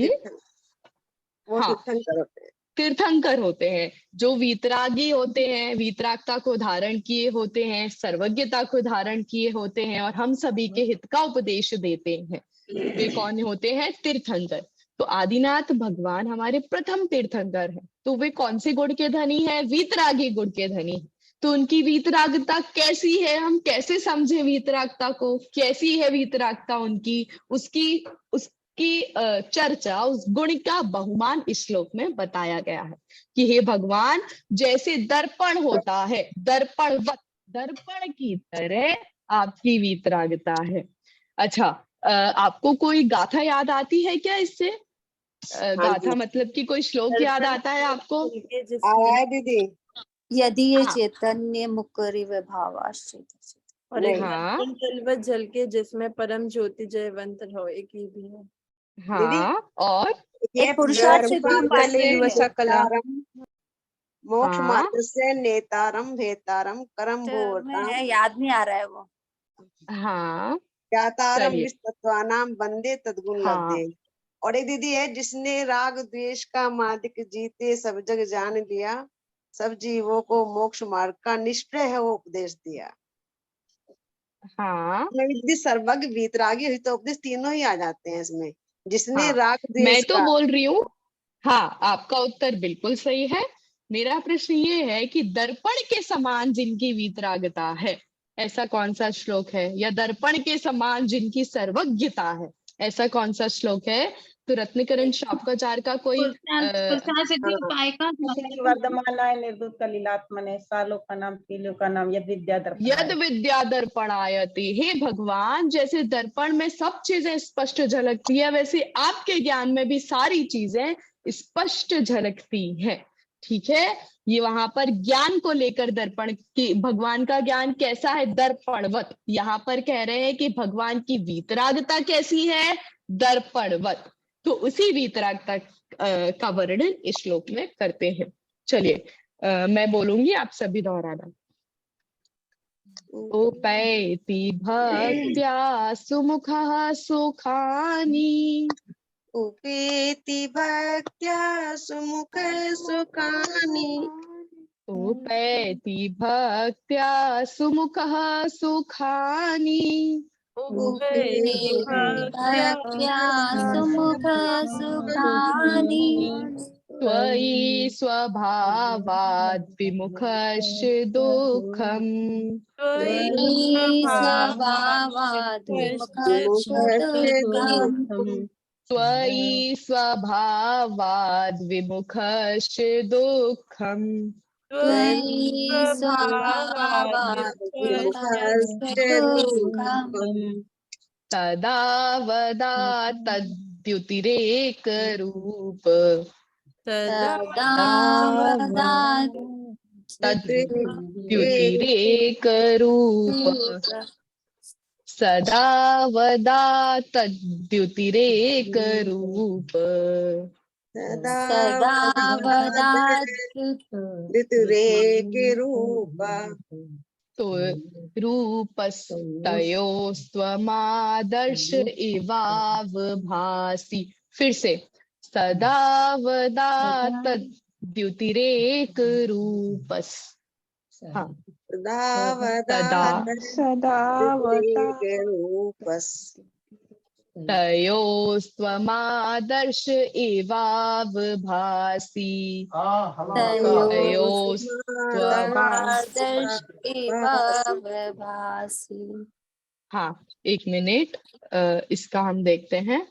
तीर्थंकर होते हैं। तीर्थंकर होते हैं। जो वीतरागी होते हैं, वीतरागता को धारण किए होते हैं, सर्वज्ञता को धारण किए होते हैं और हम सभी के हित का उपदेश देते हैं, वे कौन होते हैं? तीर्थंकर। तो आदिनाथ भगवान हमारे प्रथम तीर्थंकर हैं। तो वे कौन से गुण के धनी है? वीतरागी गुण के धनी है। तो उनकी वीतरागता कैसी है, हम कैसे समझे वीतरागता को? कैसी है वीतरागता उनकी? उसकी चर्चा, उस गुण का बहुमान इस श्लोक में बताया गया है कि हे भगवान, जैसे दर्पण होता है, दर्पणवत, दर्पण की तरह आपकी वीतरागता है। अच्छा, आपको कोई गाथा याद आती है क्या इससे? गाथा मतलब कि कोई श्लोक याद आता है आपको? आया दीदी। यदि ये हाँ। चैतन्य मुकरि भावाश्रित। और एक हाँ। जलवत जल के जिसमें परम ज्योति जयवंत हो, एक ही भी है। हाँ, और ये पुरुषार्थ से मोक्ष हाँ। मार्ग से नेतारम भेतारम करम भोरताम में याद नहीं आ रहा है वो। हाँ, ज्ञातारम चलिए। विस्तत्वानाम बंदे तद्गुण हाँ। लब्धे। और एक दीदी है, जिसने राग द्वेष का मादिक जीते सब जग जान लिया, सब जीवों को मोक्ष मार्ग का निष्प्रय है वो उपदेश दिया। हाँ, दीदी सर्वज्ञ, वीतरागी, हितोपदेश तीनों ही आ जाते हैं इसमें। जिसने हाँ, राग मैं द्वेष तो का बोल रही हूँ, हाँ, आपका उत्तर बिल्कुल सही है। मेरा प्रश्न ये है कि दर्पण के समान जिनकी वीतरागता है, ऐसा कौन सा श्लोक है? या दर्पण के समान जिनकी सर्वज्ञता है, ऐसा कौन सा श्लोक है? तो रत्नकरण शापकाचार्य का कोई वर्धमानाय निर्दूत कलिलात्मने सालों का नाम पीलो का नाम यद विद्या दर्पण यद विद्या दर्पणायति। हे भगवान, जैसे दर्पण में सब चीजें स्पष्ट झलकती है, वैसे आपके ज्ञान में भी सारी चीजें स्पष्ट झलकती हैं। ठीक है, ये वहां पर ज्ञान को लेकर दर्पण की, भगवान का ज्ञान कैसा है? दर्पणवत। यहाँ पर कह रहे हैं कि भगवान की वीतरागता कैसी है? दर्पणवत। तो उसी वीतरागता का वर्णन इस श्लोक में करते हैं। चलिए, मैं बोलूंगी, आप सभी दोहराना। उपैति भक्त्या सुमुखः सुखानि, उपेति भक्त्या सुमुख सुखानि, उपैति भक्त्या सुमुखः सुखानि, उपेति भक्त्या सुमुख सुखानि, त्वयि स्वभावाद् विमुखश्च दुःखम्, त्वयि स्वभावाद् विमुखश्च दुःखम्, त्वयि स्वभावाद् विमुखश्च दुःखम्, त्वयि स्वभावाद् विमुखश्च दुःखम्, तदा वदा तद्द्युतिरेकरूप, तदा वदा तद्द्युतिरेकरूप, सदा वदा तद्द्युतिरेकरूप, सदा वदा ऋतुरेकरूप। तो रूपस्तयोस्त्वमादर्श इवावभासि। फिर से, सदा वदा तद्द्युतिरेकरूपस्। हाँ, तयोस्त्वमादर्श इवावभासि। तयोस्त्वमादर्श इवावभासि। हाँ, एक मिनट, इसका हम देखते हैं।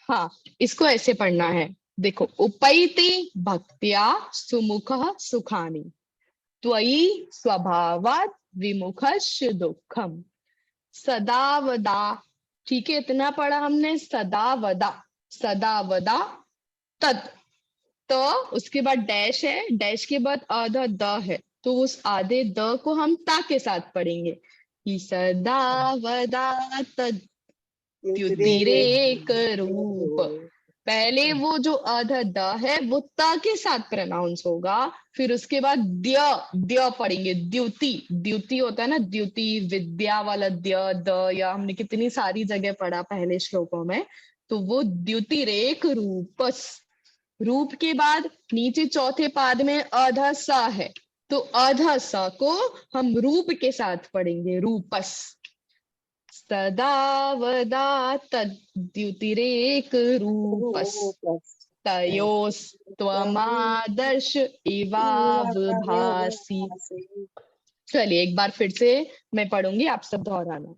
हाँ, इसको ऐसे पढ़ना है, देखो, उपैति भक्त्या सुमुखः सुखानि, त्वयि स्वभावात् विमुखस्य दुःखम। सदा वदा, ठीक है, इतना पढ़ा हमने। सदा वदा, सदा वदा तद, तो उसके बाद डैश है, डैश के बाद आधा द है, तो उस आधे द को हम ता के साथ पढ़ेंगे कि सदा वदा तद द्युतिरेक रूप। पहले वो जो आधा द है वो ता के साथ प्रोनाउंस होगा, फिर उसके बाद द्य, द्य पढ़ेंगे। द्युति, द्युति होता है ना, द्युति विद्या वाला द्य द, या हमने कितनी सारी जगह पढ़ा पहले श्लोकों में। तो वो द्युतिरेक रूपस, रूप के बाद नीचे चौथे पाद में आधा सा है, तो आधा सा को हम रूप के साथ पढ़ेंगे, रूपस। सदा वदा तद्युतिरेक रूपस तयोस्त्वमादर्श इवावभासि। चलिए एक बार फिर से मैं पढ़ूंगी, आप सब दोहराना।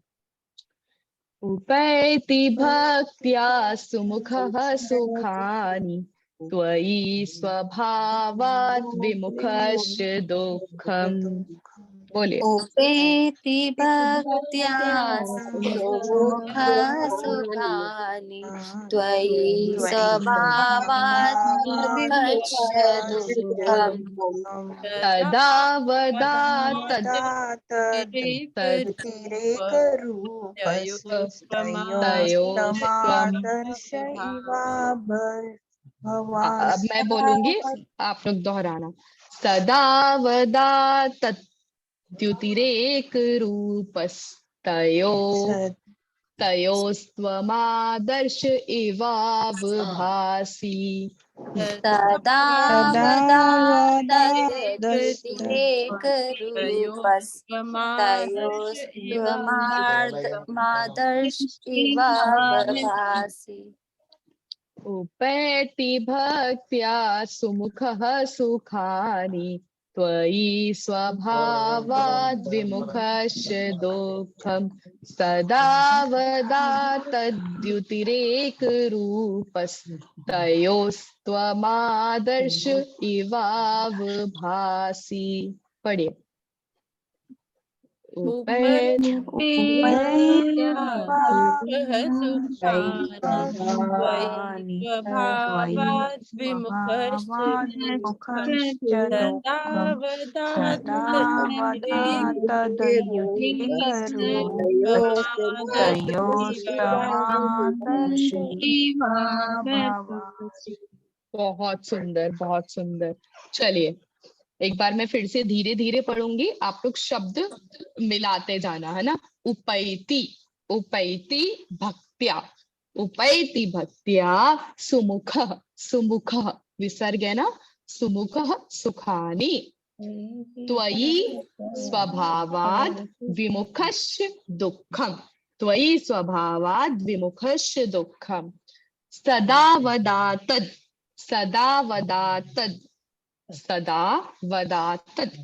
उपैति भक्त्या सुमुखः सुखानि त्वयि स्वभावात् विमुखस्य दुःखम्। बोलिए। उपेति भक्त्या सुमुखः सुखानि त्वयि स्वभावात् विमुखस्य दुःखम्। सदा वदा अब मैं बोलूंगी, आप लोग दोहराना। सदा वदा तद्युतिरेक रूपस्तयो तयोस्त्वमादर्श इवावभासि। सदा वदा तद्युतिरेक रूपस्तयोस्त्वमादर्श इवावभासि। उपैति भक्त्या सुमुखः सुखानि त्वयि स्वभावाद् विमुखस्य दुःखम्। सदा वदा तद्युतिरेक रूपस्तयोस्त्वमादर्श इवावभासि। पढ़िए। उपैति बहुत सुंदर, बहुत सुंदर। चलिए एक बार मैं फिर से धीरे धीरे पढ़ूंगी, आप लोग शब्द मिलाते जाना, है ना। उपैति, उपैति भक्त्या, उपैति भक्त्या सुमुखः, सुमुखः विसर्ग है ना, सुमुखः सुखानि त्वयि स्वभावाद् विमुखस्य दुःखम्, त्वयि स्वभावाद् विमुखस्य दुःखम्। सदा वदा तद्, सदा वदा तद्, सदा वदा तद्,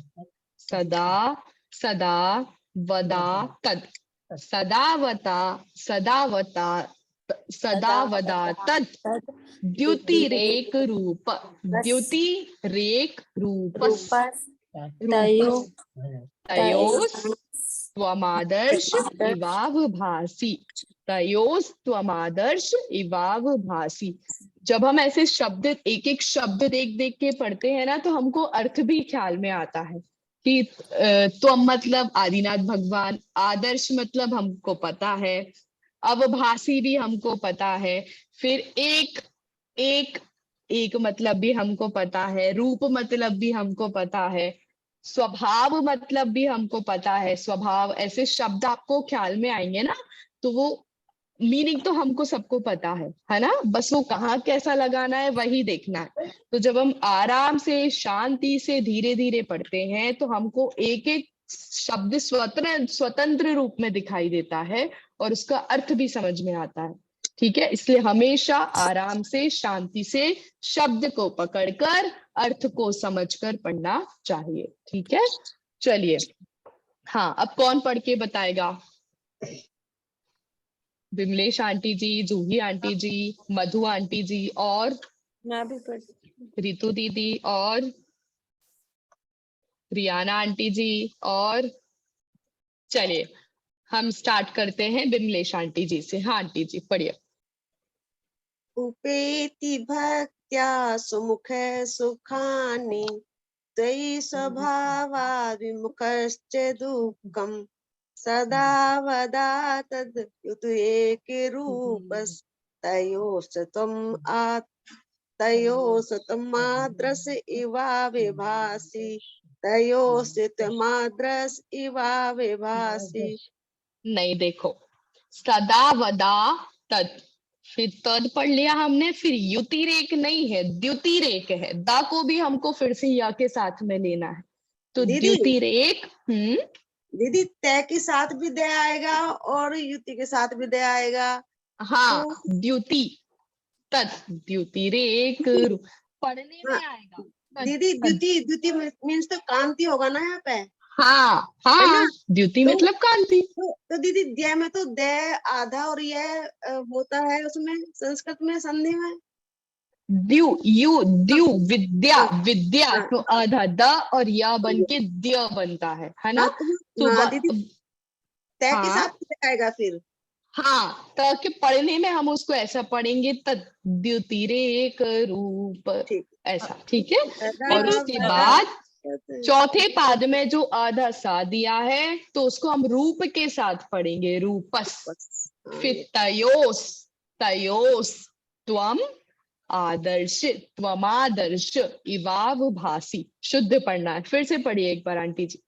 सदा सदा वदा तद्, सदा वदा, सदा वदा, सदा वदा तद् द्युतिरेक रूप, द्युतिरेक रूपस्, तयोस्त्वमादर्श इवावभासि, तयोस्त्वमादर्श इवावभासि। जब हम ऐसे शब्द एक एक शब्द देख देख के पढ़ते हैं ना, तो हमको अर्थ भी ख्याल में आता है कि त्वम मतलब आदिनाथ भगवान, आदर्श मतलब हमको पता है, अवभासी भी हमको पता है, फिर एक एक एक मतलब भी हमको पता है, रूप मतलब भी हमको पता है, स्वभाव मतलब भी हमको पता है। स्वभाव, ऐसे शब्द आपको ख्याल में आएंगे ना, तो वो मीनिंग तो हमको सबको पता है ना, बस वो कहाँ कैसा लगाना है वही देखना है। तो जब हम आराम से शांति से धीरे धीरे पढ़ते हैं, तो हमको एक एक शब्द स्वतंत्र रूप में दिखाई देता है और उसका अर्थ भी समझ में आता है। ठीक है, इसलिए हमेशा आराम से शांति से शब्द को पकड़कर अर्थ को समझकर पढ़ना चाहिए। ठीक है, चलिए। हाँ, अब कौन पढ़ के बताएगा? विमलेश आंटी जी, जूही आंटी जी, मधु आंटी जी, और मैं भी पढ़, रितु दीदी, और रियाना आंटी जी, और चलिए हम स्टार्ट करते हैं बिमलेश आंटी जी से। हाँ आंटी जी पढ़िए। उपेति भक्त्या सुमुख सुखानि त्वयि स्वभावाद् विमुखश्च दुःखम् सदा वदा तद् तयोस्तमाद्रस इवा विभासि तयोस्तमाद्रस इवा विभासि। नहीं देखो, सदा वदा तद, फिर तद पढ़ लिया हमने, फिर युतिरेक नहीं है, द्युतिरेक है। दा को भी हमको फिर से या के साथ में लेना है, तो दीदी द्युतिरेक। दीदी तय के साथ भी दे आएगा और युति के साथ भी दे आएगा। हाँ तो द्युति तद, द्युतिरेक पढ़ने में आएगा तद, दीदी तद। द्युति द्युति मीन्स तो कांति होगा ना यहाँ पे, हाँ है ना? हाँ, द्युति तो- मतलब कांति। तो दीदी द्य में तो दे आधा और यह होता है उसमें संस्कृत में संधि में। द्यु यु द्यु विद्या, हाँ, विद्या हाँ, तो आधा द और या बन के द्य बनता है ना? हाँ, तो हाँ दीदी तय के हाँ साथ दे आएगा फिर। हाँ, तो कि पढ़ने में हम उसको ऐसा पढ़ेंगे तद द्युतिरेक रूप, ठीक, ऐसा, ठीक है। सदा और उसके वदा बाद तद्। चौथे पाद में जो आधा सा दिया है तो उसको हम रूप के साथ पढ़ेंगे, रूपस। हाँ, फिर ये तयोस, तयोस त्वम आदर्श, त्वमादर्श इवाव भासी, शुद्ध पढ़ना है। फिर से पढ़िए एक बार आंटी जी।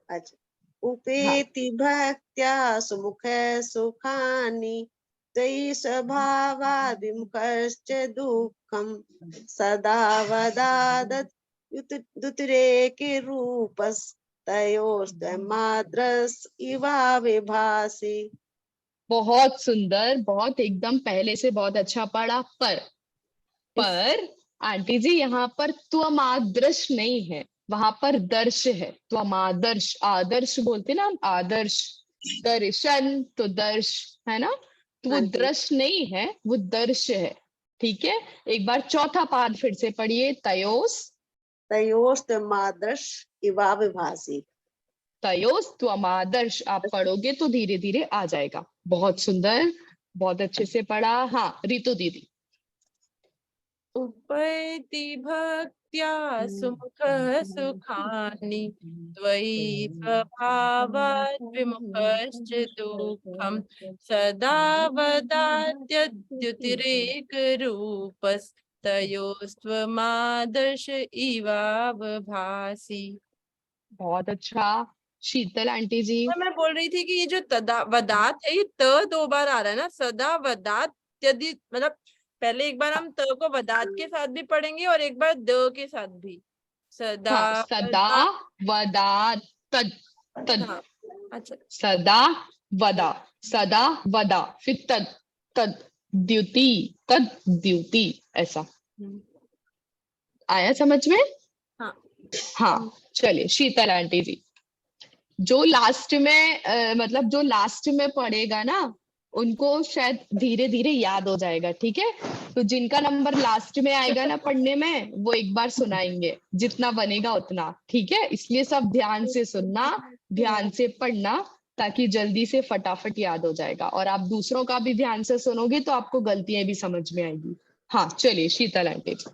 अच्छा। उपेति भक्त्या सुमुख सुखानि त्वयि स्वभावाद् विमुखश्च दुःखम् सदा वदादत् द्युतिरेके रूपस्तयोस्तमाद्रस इवा विभासि। बहुत सुंदर, बहुत एकदम पहले से बहुत अच्छा पढ़ा। पर आंटी जी यहाँ पर त्वमादर्श नहीं है, वहां पर दर्श है। त्वमादर्श, आदर्श बोलते ना हम, आदर्श दर्शन तो दर्श है ना, तो वो हाँ जी। दर्श नहीं है, वो दर्श है। ठीक है, एक बार चौथा पाद फिर से पढ़िए। तयोस, तयोस्तमादर्श इवा विभासि। तयोस त्वमादर्श आप पढ़ोगे तो धीरे धीरे आ जाएगा। बहुत सुंदर, बहुत अच्छे से पढ़ा। हाँ रितु दीदी। उपैति भक्त्या सुमुख सुखानि त्वयि स्वभावात् विमुखश्च दुःखम् सदा वदात्यद्युतिरेक रूपस्तयोस्त्वमादर्श इवावभासि। बहुत अच्छा। शीतल आंटी जी। मैं बोल रही थी कि ये जो तदा वदात है, ये त 2 बार आ रहा है ना, सदा वदात यदि, मतलब पहले एक बार हम त को वदात के साथ भी पढ़ेंगे और एक बार द के साथ भी। सदा हाँ, सदा वदा तद, तद। हाँ, अच्छा। सदा वदा, सदा वदा, फिर तद, तद द्युति, तद द्युति, ऐसा आया समझ में? हाँ हाँ चलिए शीतल आंटी जी। जो लास्ट में मतलब जो लास्ट में पढ़ेगा ना उनको शायद धीरे धीरे याद हो जाएगा, ठीक है? तो जिनका नंबर लास्ट में आएगा ना पढ़ने में, वो एक बार सुनाएंगे, जितना बनेगा उतना, ठीक है? इसलिए सब ध्यान से सुनना, ध्यान से पढ़ना, ताकि जल्दी से फटाफट याद हो जाएगा। और आप दूसरों का भी ध्यान से सुनोगे तो आपको गलतियां भी समझ में आएगी। हाँ चलिए शीतल आंटी जी।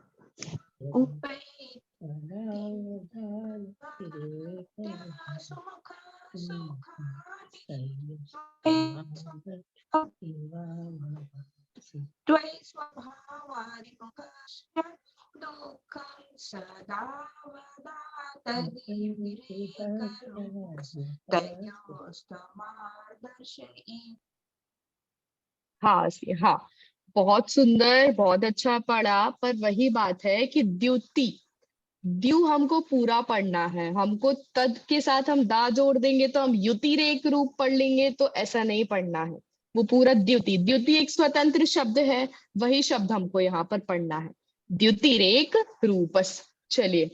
हाँ हाँ, बहुत सुंदर, बहुत अच्छा पढ़ा। पर वही बात है कि द्युति, द्यू हमको पूरा पढ़ना है। हमको तद के साथ हम दा जोड़ देंगे तो हम युतिरेक रूप पढ़ लेंगे, तो ऐसा नहीं पढ़ना है। वो पूरा द्युति, द्युति एक स्वतंत्र शब्द है, वही शब्द हमको यहाँ पर पढ़ना है, द्युतिरेक रूपस। चलिए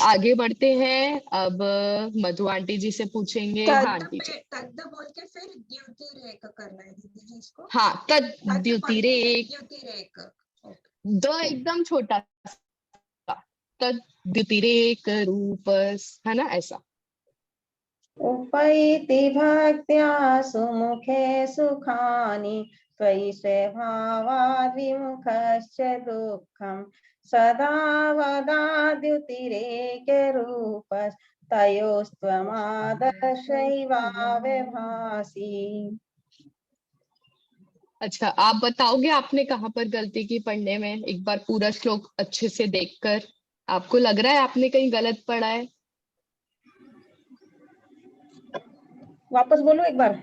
आगे बढ़ते हैं। अब मधु आंटी जी से पूछेंगे। हाँ आंटी जी। तद बोल के फिर द्युतिरेक करना है दीदी जी इसको। हाँ तद द्युतिरेक, द्युतिरेक। द एकदम छोटा सा, तद द्युतिरेक रूपस, है ना, ऐसा। उपैति भक्त्या सुमुखे सुखानि त्वयि स्वभावाद् विमुखश्च दुःखम् सदा वदाद्युतिरेकरूपस्तयोस्त्वमादर्शैवाव्यभासि। अच्छा, आप बताओगे आपने कहाँ पर गलती की पढ़ने में? एक बार पूरा श्लोक अच्छे से देखकर आपको लग रहा है आपने कहीं गलत पढ़ा है? वापस बोलो एक बार।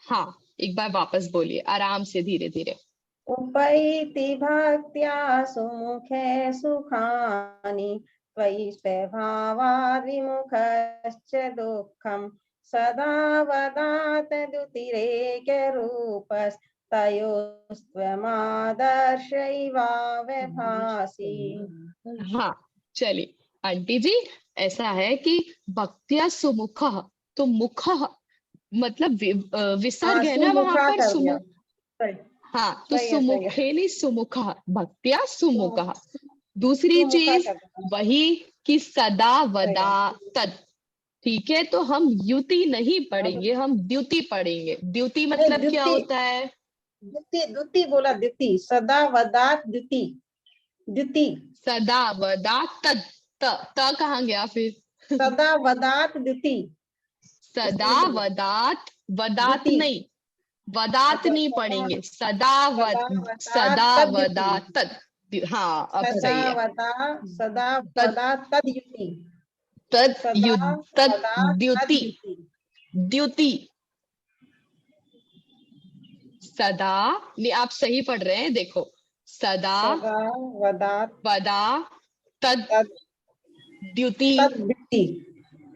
हाँ, एक बार वापस बोलिए आराम से, धीरे धीरे। उपैति भक्त्या सुमुखे सुखानि त्वयि स्वभावाद् विमुखश्च दुःखम् सदा वदातदुतिरेकरूपस्तयोस्त्वमादर्शैवाव्यभासि। हाँ, चलिए आंटी जी, ऐसा है कि भक्त्या सुमुख, तो मुख मतलब विसर्ग है ना वहां पर, सुमुख। हाँ, तो सुमुखे नहीं सुमुख, भक्त्या सुमुख। दूसरी चीज वही कि सदा वदा तद, ठीक है? तो हम युति नहीं पढ़ेंगे, हम द्युति पढ़ेंगे। द्युति मतलब क्या होता है? द्युति बोला, द्युति, सदा वदात द्युति, द्युति सदा वदात तद, त कहाँ गया फिर? सदा वदात द्युति, सदा वदात, वदात नहीं, वदात नहीं पढ़ेंगे, सदा वदा तद। हाँ, अब सही है। सदा वदा तद युति, तद द्युति, द्युति सदा नहीं, आप सही पढ़ रहे हैं, देखो सदा वदा तद द्युति।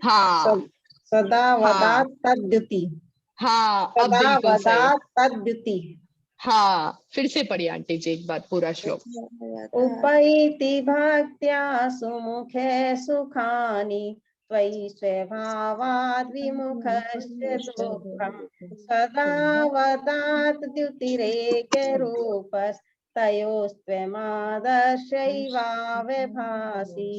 हाँ, सदा वदा तद द्युति। हाँ, अब बिल्कुल सही। तद्युति। हाँ, फिर से पढ़िए आंटी जी एक बार पूरा श्लोक। उपैति भक्त्या सुमुखे सुखानि त्वयि स्वभावाद् विमुखश्च दुःखम् सदा वदात् द्युतिरेकरूपस्तयोस्त्वमादर्शैवाव्यभासि।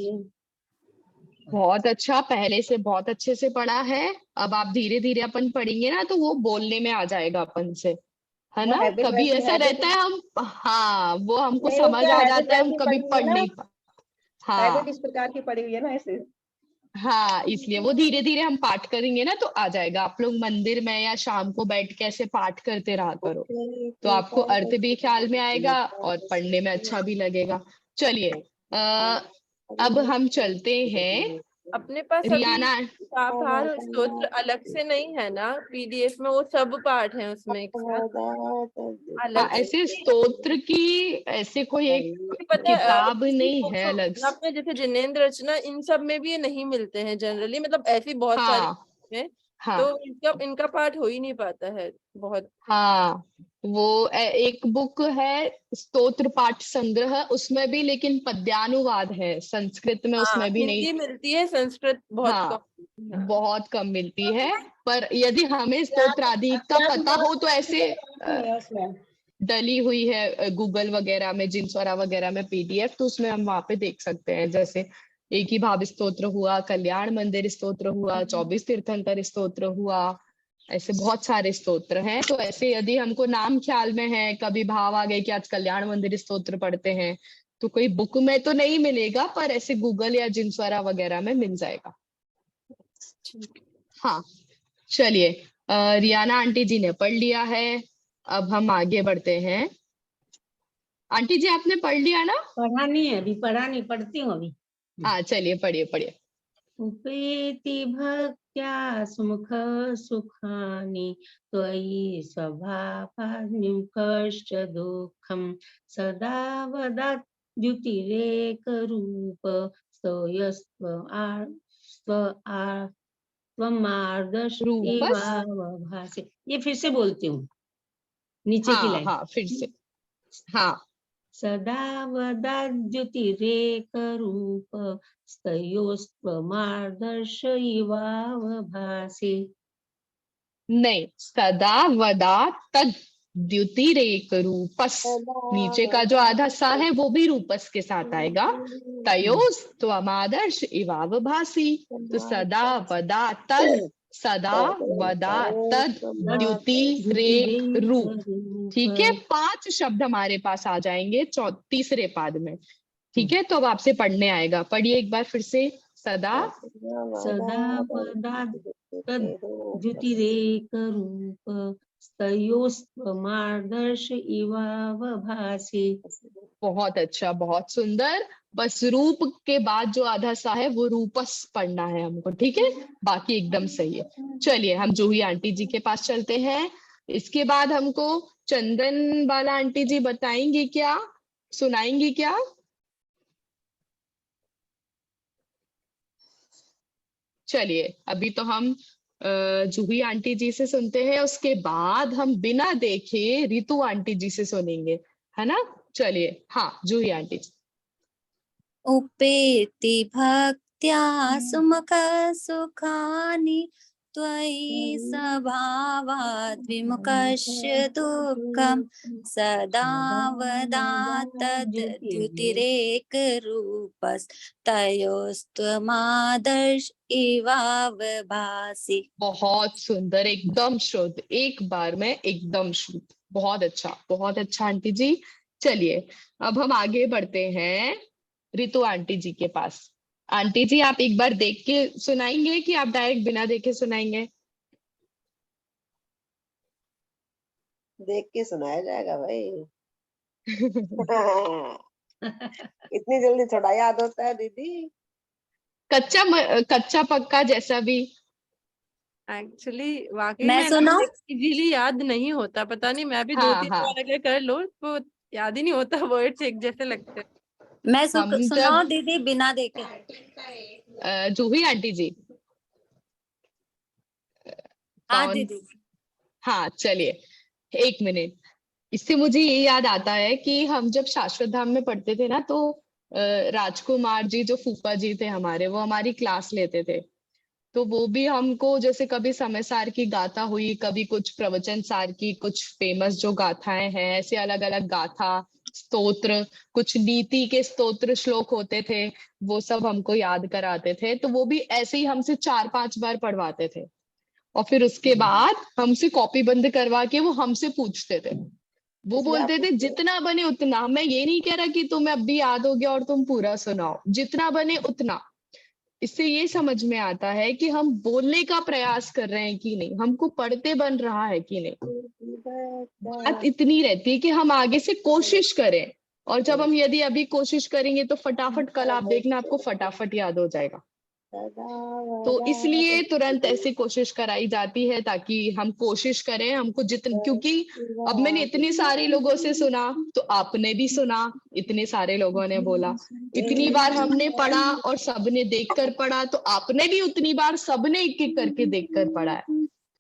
बहुत अच्छा, पहले से बहुत अच्छे से पढ़ा है। अब आप धीरे धीरे अपन पढ़ेंगे ना तो वो बोलने में आ जाएगा अपन से, है ना? कभी ऐसा रहता है हम, हाँ, वो हमको समझ आ जाता है, हम कभी पढ़ नहीं पाते। हाँ, इस प्रकार की पढ़ी हुई है ना ऐसे। हाँ, इसलिए वो धीरे धीरे हम पाठ करेंगे ना तो आ जाएगा। आप लोग मंदिर में या शाम को बैठ के ऐसे पाठ करते रहा करो, तो आपको अर्थ भी ख्याल में आएगा और पढ़ने में अच्छा भी लगेगा। चलिए, अब हम चलते हैं। अपने पास रियाना, स्वाभार स्तोत्र अलग से नहीं है ना पीडीएफ में? वो सब पाठ है उसमें एक साथ अलग ऐसे स्तोत्र की ऐसे कोई एक किताब नहीं है अलग से। आपने जैसे जिनेंद्र रचना, इन सब में भी ये नहीं मिलते हैं जनरली, मतलब ऐसी बहुत सारी है। हाँ, तो इनका पाठ हो ही नहीं पाता है बहुत। हाँ, वो एक बुक है स्तोत्र पाठ संग्रह, उसमें भी लेकिन पद्यानुवाद है संस्कृत में, उसमें भी नहीं मिलती है, संस्कृत बहुत कम, बहुत कम मिलती है। पर यदि हमें स्तोत्र आदि का पता हो तो ऐसे डली हुई है गूगल वगैरह में, जिनस्वरा वगैरह में पीडीएफ, तो उसमें हम वहां पे देख सकते हैं। जैसे एक ही भाव स्तोत्र हुआ, कल्याण मंदिर स्तोत्र हुआ, 24 तीर्थंकर स्तोत्र हुआ, ऐसे बहुत सारे स्तोत्र हैं। तो ऐसे यदि हमको नाम ख्याल में है, कभी भाव आ गए कि आज कल्याण मंदिर स्तोत्र पढ़ते हैं, तो कोई बुक में तो नहीं मिलेगा, पर ऐसे गूगल या जिनस्वरा वगैरह में मिल जाएगा। हाँ, चलिए, रियाना आंटी जी ने पढ़ लिया है, अब हम आगे बढ़ते हैं। आंटी जी आपने पढ़ लिया ना? पढ़ा नहीं है अभी, पढ़ा नहीं, पढ़ती हूँ अभी। हाँ, चलिए पढ़िए पढ़िए। उपैति भक्त्या सुमुख सुखानि त्वयि स्वभावाद् विमुखश्च दुःखम् सदा वदात् द्युतिरेकरूप त्वमादर्शैवाव्यभासि। ये फिर से बोलती हूँ, नीचे की लाइन। हाँ, फिर से। हाँ, सदा वदाद्युतिरेकरूपस्तयोस्त्वमादर्शैवाव्यभासि। नहीं, सदा वदा तद द्युतिरेकरूपस्, नीचे का जो आधा सा है वो भी रूपस के साथ आएगा। तयोस् त्वमादर्श इवावभासी, तो सदा वदा तद सदा वदा तद द्युति रेक रूप। ठीक है, 5 शब्द हमारे पास आ जाएंगे तीसरे पाद में। ठीक है, तो अब आपसे पढ़ने आएगा, पढ़िए एक बार फिर से। सदा वदा तद द्युतिरेक रूप स्तयोस्त्वमादर्श इवावभासि। बहुत अच्छा, बहुत सुंदर। बस रूप के बाद जो आधा सा है वो रूपस पढ़ना है हमको। ठीक है, बाकी एकदम सही है। चलिए हम जूही आंटी जी के पास चलते हैं। इसके बाद हमको चंदन बाला आंटी जी बताएंगी क्या, सुनाएंगी क्या? चलिए अभी तो हम जूही आंटी जी से सुनते हैं, उसके बाद हम बिना देखे रितु आंटी जी से सुनेंगे, है ना? चलिए, हाँ जूही आंटी जी। उपेति भक्त्या सुमुख सुखानि त्वयि स्वभावात् विमुखस्य दुःखं सदा वदा तद् द्युतिरेकरूपस्तयोस्त्वमादर्श इवावभासि। बहुत सुंदर, एकदम शुद्ध, एक बार में एकदम शुद्ध। बहुत अच्छा, बहुत अच्छा आंटी जी। चलिए अब हम आगे बढ़ते हैं रितु आंटी जी के पास। आंटी जी आप एक बार देख के सुनाएंगे कि आप डायरेक्ट बिना देखे सुनाएंगे? देख के सुनाया जाएगा भाई। इतनी जल्दी थोड़ा याद होता है दीदी। कच्चा पक्का जैसा भी। एक्चुअली वाकई मैं में सुनाऊं? इजीली याद नहीं होता, पता नहीं, मैं भी हाँ 2-3 हाँ, बार अगर कर लो तो याद ही नहीं होता, वर्ड्स एक जैसे लगते हैं। मैं हम सुनाऊं जब दीदी बिना देखे? जूही आंटी जी हाँ कौन? दीदी। हाँ चलिए, एक मिनट। इससे मुझे ये याद आता है कि हम जब शाश्वत धाम में पढ़ते थे ना, तो राजकुमार जी जो फूफा जी थे हमारे, वो हमारी क्लास लेते थे। तो वो भी हमको जैसे कभी समय सार की गाथा हुई, कभी कुछ प्रवचन सार की कुछ फेमस जो गाथाएं हैं, ऐसे अलग अलग गाथा स्तोत्र, कुछ नीति के स्तोत्र श्लोक होते थे, वो सब हमको याद कराते थे। तो वो भी ऐसे ही हमसे 4-5 बार पढ़वाते थे, और फिर उसके बाद हमसे कॉपी बंद करवा के वो हमसे पूछते थे। वो इसलिए बोलते आपको थे जितना बने उतना। मैं ये नहीं कह रहा कि तुम्हें अब भी याद हो गया और तुम पूरा सुनाओ, जितना बने उतना। इससे ये समझ में आता है कि हम बोलने का प्रयास कर रहे हैं कि नहीं, हमको पढ़ते बन रहा है कि नहीं। बात इतनी रहती है कि हम आगे से कोशिश करें, और जब हम यदि अभी कोशिश करेंगे तो फटाफट कल आप देखना आपको फटाफट याद हो जाएगा। तो इसलिए तुरंत ऐसी कोशिश कराई जाती है ताकि हम कोशिश करें, हमको जितने, क्योंकि अब मैंने इतने सारे लोगों से सुना, तो आपने भी सुना, इतने सारे लोगों ने बोला, इतनी बार हमने पढ़ा और सबने देखकर पढ़ा, तो आपने भी उतनी बार सबने एक एक करके देखकर पढ़ा है।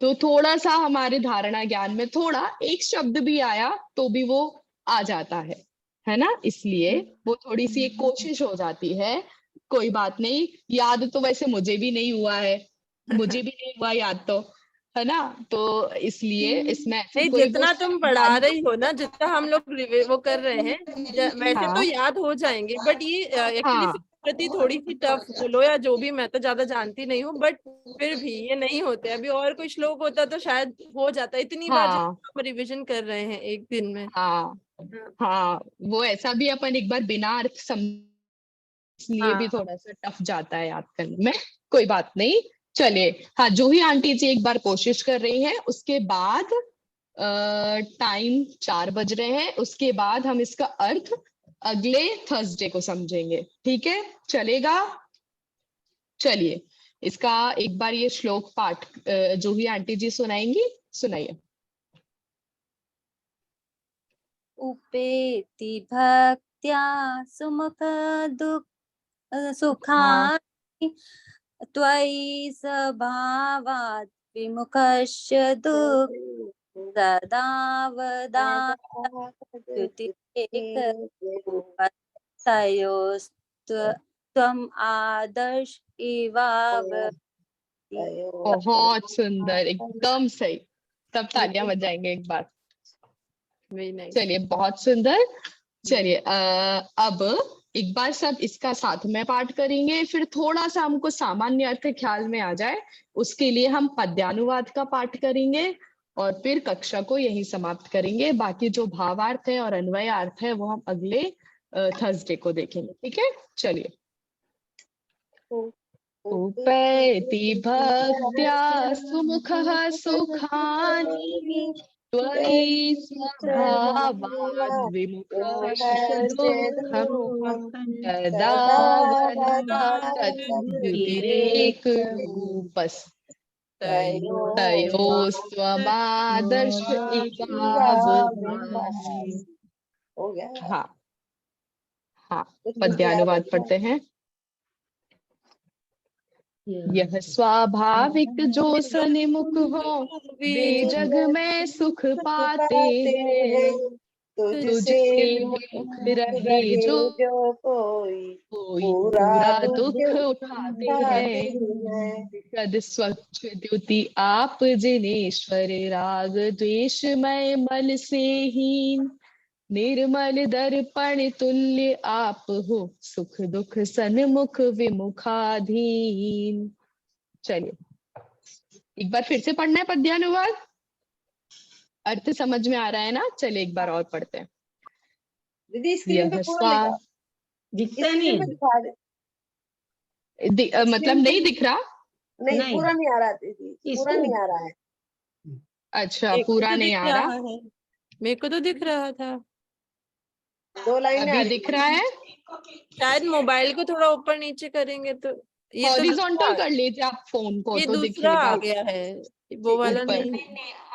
तो थोड़ा सा हमारे धारणा ज्ञान में थोड़ा एक शब्द भी आया तो भी वो आ जाता है ना? इसलिए वो थोड़ी सी एक कोशिश हो जाती है। कोई बात नहीं, याद तो वैसे मुझे भी नहीं हुआ है, मुझे भी नहीं हुआ याद तो, है ना? तो इसलिए इसमें ऐसी नहीं, कोई जितना तुम पढ़ा रही हो ना, जितना हम लोग वो कर रहे हैं, वैसे तो हाँ याद हो जाएंगे, बट ये एक्चुअली हाँ प्रति थोड़ी सी टफ बोलो या जो भी, मैं तो ज्यादा जानती नहीं हूँ, बट फिर भी ये नहीं होते। अभी और कोई श्लोक होता तो शायद हो जाता, इतनी बार हाँ जितना हम रिविजन कर रहे हैं एक दिन में। हाँ हाँ, वो ऐसा भी अपन एक बार बिना अर्थ इसलिए भी हाँ थोड़ा सा टफ जाता है याद करने में। कोई बात नहीं, चलिए। हाँ जूही आंटी जी एक बार कोशिश कर रही हैं, उसके बाद टाइम 4 बज रहे हैं, उसके बाद हम इसका अर्थ अगले थर्सडे को समझेंगे। ठीक है, चलेगा? चलिए इसका एक बार ये श्लोक पाठ जूही आंटी जी सुनाएंगी, सुनाइए। उपेति भक्त्या सुमुख सुखानि त्वयि स्वभावात् विमुखस्य दुःखं सदा वदातयोस्त्वम् आदर्श इवावभासि। बहुत सुंदर, एकदम सही। सब तालियां बजाएंगे एक बार। Very nice. चलिए बहुत सुंदर। चलिए अब एक बार सब इसका साथ में पाठ करेंगे, फिर थोड़ा सा हमको सामान्य अर्थ ख्याल में आ जाए उसके लिए हम पद्यानुवाद का पाठ करेंगे और फिर कक्षा को यही समाप्त करेंगे। बाकी जो भावार्थ है और अन्वयार्थ है वो हम अगले थर्सडे को देखेंगे। ठीक है, चलिए। उपैति भक्त्या सुमुखः सुखानि त्वयि स्वभावाद् विमुखश्च दुःखम् तदा वदा तयोस्त्वमादर्श इवावभासि। हो गया। हाँ हाँ, पद्यानुवाद पढ़ते हैं। यह स्वाभाविक जो सन्मुख हो वे जग में सुख पाते हैं, तुझसे मुख रहे जो कोई पूरा दुख उठाते हैं। सद स्वच्छ द्युति आप जिनेश्वर राग द्वेषमय मल से हीन, निर्मल दर्पण तुल्य आप हो सुख दुख सन्मुख विमुखाधीन। चलिए एक बार फिर से पढ़ना है पद्यानुवाद। अर्थ समझ में आ रहा है ना? चलिए एक बार और पढ़ते हैं। दीदी स्क्रीन पे पूरा दिखता नहीं है। मतलब नहीं दिख रहा? नहीं, पूरा नहीं आ रहा दीदी, पूरा नहीं आ रहा है। अच्छा, पूरा नहीं आ रहा है। मेरे को तो दिख रहा था। 2 लाइन अभी दिख रहा है? शायद मोबाइल को थोड़ा ऊपर नीचे करेंगे तो ये हॉरिजॉन्टल कर लीजिए आप फोन को, ये तो दूसरा आ दिखेगा। गया है, वो वाला ऊपर। नहीं।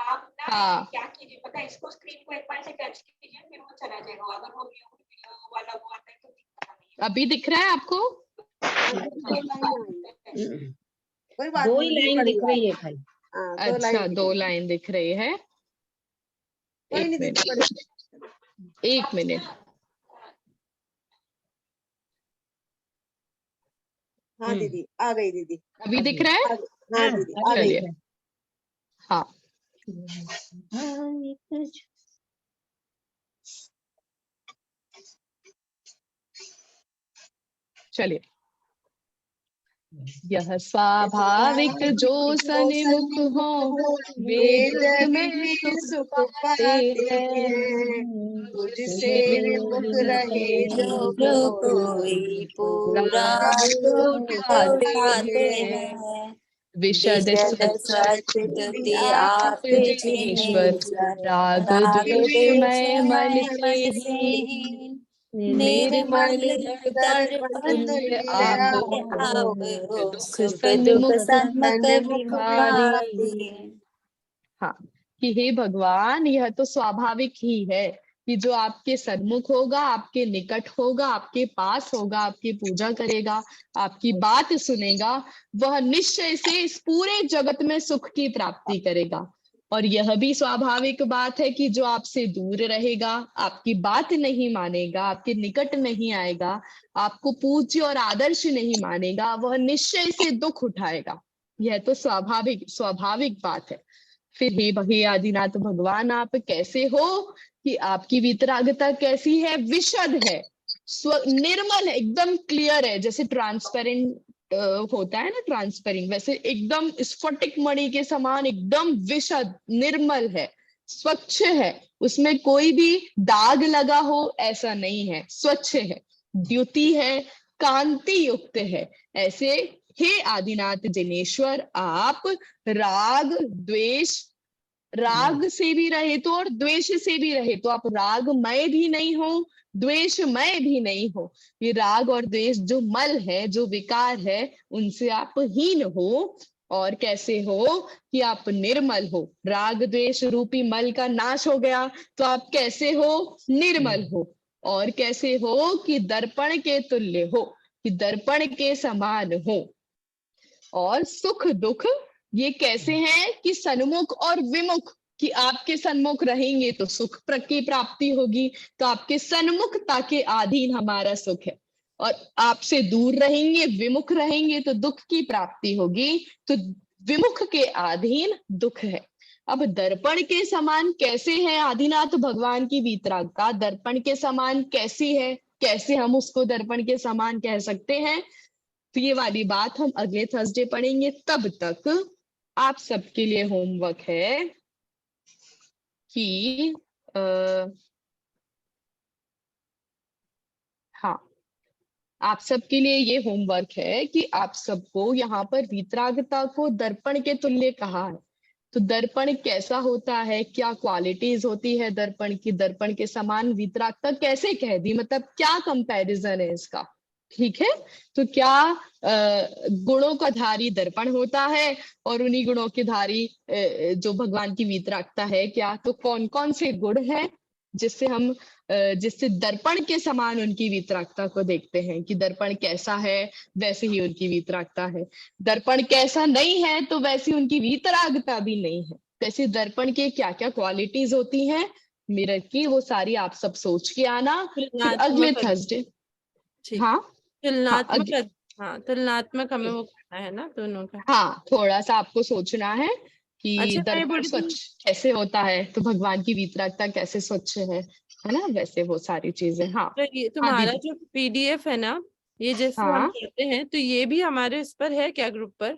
आप ना हाँ। क्या कीजिए पता है, इसको स्क्रीन को एक बार से टच कीजिए, फिर वो चला जाएगा। अगर वो वीडियो वाला वो आता है तो दिखता नहीं है। अभी दिख रहा है आपको? कोई बात 2 नहीं, लाइन दिख रही है खाली। अच्छा, 2 लाइन दिख रही है। एक मिनट। हाँ दीदी, आ गई दीदी। अभी दिख रहा है? हाँ दीदी, आ गई। चलिए। हाँ, चलिए। यह स्वाभाविक जो सन्मुख हो वे जग में सुख पाते हैं, तुझसे विमुख रहे जो कोई पूरा दुख उठाते हैं। विशद स्वच्छ द्युति आप जिनेश्वर राग द्वेषमय मल से हीन, निर्मल दर्पण तुल्य आप हो सुख दुख सन्मुख विमुखाधीन। हाँ, कि हे भगवान, यह तो स्वाभाविक ही है कि जो आपके सन्मुख होगा, आपके निकट होगा, आपके पास होगा, आपकी पूजा करेगा, आपकी बात सुनेगा, वह निश्चय से इस पूरे जगत में सुख की प्राप्ति करेगा। और यह भी स्वाभाविक बात है कि जो आपसे दूर रहेगा, आपकी बात नहीं मानेगा, आपके निकट नहीं आएगा, आपको पूज्य और आदर्श नहीं मानेगा, वह निश्चय से दुख उठाएगा। यह तो स्वाभाविक बात है। फिर हे आदिनाथ भगवान, आप कैसे हो कि आपकी वितरागता कैसी है? विशद है, निर्मल है, एकदम क्लियर है। जैसे ट्रांसपेरेंट होता है ना, ट्रांसपेरेंट, वैसे एकदम स्फटिक मणि के समान एकदम विशद निर्मल है, स्वच्छ है, उसमें कोई भी दाग लगा हो ऐसा नहीं है, स्वच्छ है, द्युति है, कांति युक्त है। ऐसे हे आदिनाथ जिनेश्वर, आप राग द्वेष, राग से भी रहित और द्वेष से भी रहित, तो आप रागमय भी नहीं हो, द्वेषमय भी नहीं हो। ये राग और द्वेष जो मल है, जो विकार है, उनसे आप हीन हो। और कैसे हो कि आप निर्मल हो, राग द्वेष रूपी मल का नाश हो गया, तो आप कैसे हो? निर्मल हो। और कैसे हो कि दर्पण के तुल्य हो, कि दर्पण के समान हो। और सुख दुख ये कैसे हैं कि सन्मुख और विमुख, कि आपके सन्मुख रहेंगे तो सुख की प्राप्ति होगी, तो आपके सन्मुखता के अधीन हमारा सुख है, और आपसे दूर रहेंगे, विमुख रहेंगे तो दुख की प्राप्ति होगी, तो विमुख के अधीन दुख है। अब दर्पण के समान कैसे है आदिनाथ भगवान की वीतरागता? दर्पण के समान कैसी है? कैसे हम उसको दर्पण के समान कह सकते हैं, तो ये वाली बात हम अगले थर्सडे पढ़ेंगे। तब तक आप सबके लिए होमवर्क है कि हाँ, आप सबके लिए ये होमवर्क है कि आप सबको यहाँ पर वीतरागता को दर्पण के तुल्य कहा है। तो दर्पण कैसा होता है, क्या क्वालिटीज होती है दर्पण की, दर्पण के समान वीतरागता कैसे कह दी, मतलब क्या कंपैरिजन है इसका, ठीक है। तो क्या गुणों का धारी दर्पण होता है और उन्हीं गुणों के धारी जो भगवान की वीतरागता है क्या, तो कौन कौन से गुण हैं जिससे दर्पण के समान उनकी वीतरागता को देखते हैं कि दर्पण कैसा है वैसे ही उनकी वीतरागता है, दर्पण कैसा नहीं है तो वैसी उनकी वीतरागता भी नहीं है। वैसे दर्पण के क्या क्या क्वालिटीज होती हैं मिरर की, वो सारी आप सब सोच के आना फिर अगले थर्सडे। हाँ तुलनात्मक, हाँ तुलनात्मक हमें वो करना है ना दोनों का। हाँ, थोड़ा सा आपको सोचना है कि अच्छा, दर्पण स्वच्छ कैसे होता है तो भगवान की वीतरागता कैसे स्वच्छ है ना, वैसे वो सारी चीजें। हाँ, तो ये तुम्हारा जो पीडीएफ है ना, ये जैसे हम करते हैं तो ये भी हमारे इस पर है क्या, ग्रुप पर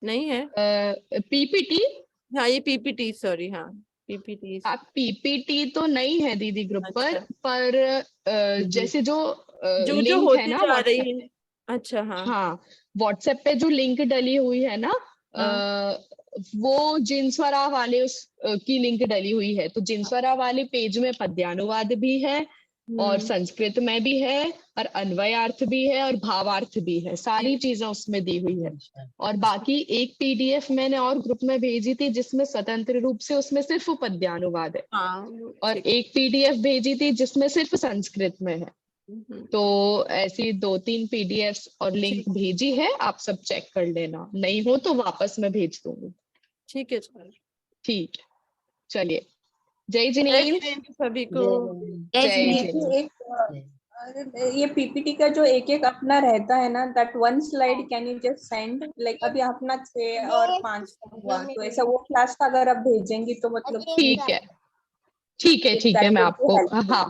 नहीं है? पीपीटी, हाँ ये पीपीटी, सॉरी, हाँ पीपीटी। पीपीटी तो नहीं है दीदी ग्रुप पर जैसे जो जो लिंक है होती ना जा रही व्हाट्सएप, है। अच्छा, हाँ व्हाट्सएप पे जो लिंक डली हुई है ना, वो जिनस्वरा वाले की लिंक डली हुई है। तो जिनस्वरा वाले पेज में पद्यानुवाद भी है और संस्कृत में भी है और अन्वयार्थ भी है और भावार्थ भी है, सारी चीजें उसमें दी हुई है। और बाकी एक पीडीएफ मैंने और ग्रुप में भेजी थी जिसमें स्वतंत्र रूप से उसमें सिर्फ पद्यानुवाद है, और एक पीडीएफ भेजी थी जिसमें सिर्फ संस्कृत में है। तो ऐसी 2-3 पीडीएफ और लिंक भेजी है, आप सब चेक कर लेना, नहीं हो तो वापस मैं भेज दूंगी। ठीक है, ठीक है, चलिए, जय जिनेन्द्र सभी को। जय जिनेन्द्र। ये पीपीटी का जो एक एक अपना रहता है ना, that one slide can you just send, like अभी अपना 6 और 5 हुआ, तो ऐसा वो क्लास का अगर आप भेजेंगी तो मतलब ठीक है, ठीक है, ठीक है, मैं आपको, हाँ,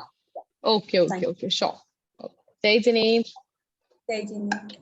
ओके ओके ओके, श्योर। जय जिनेन्द्र। जय जिनेन्द्र।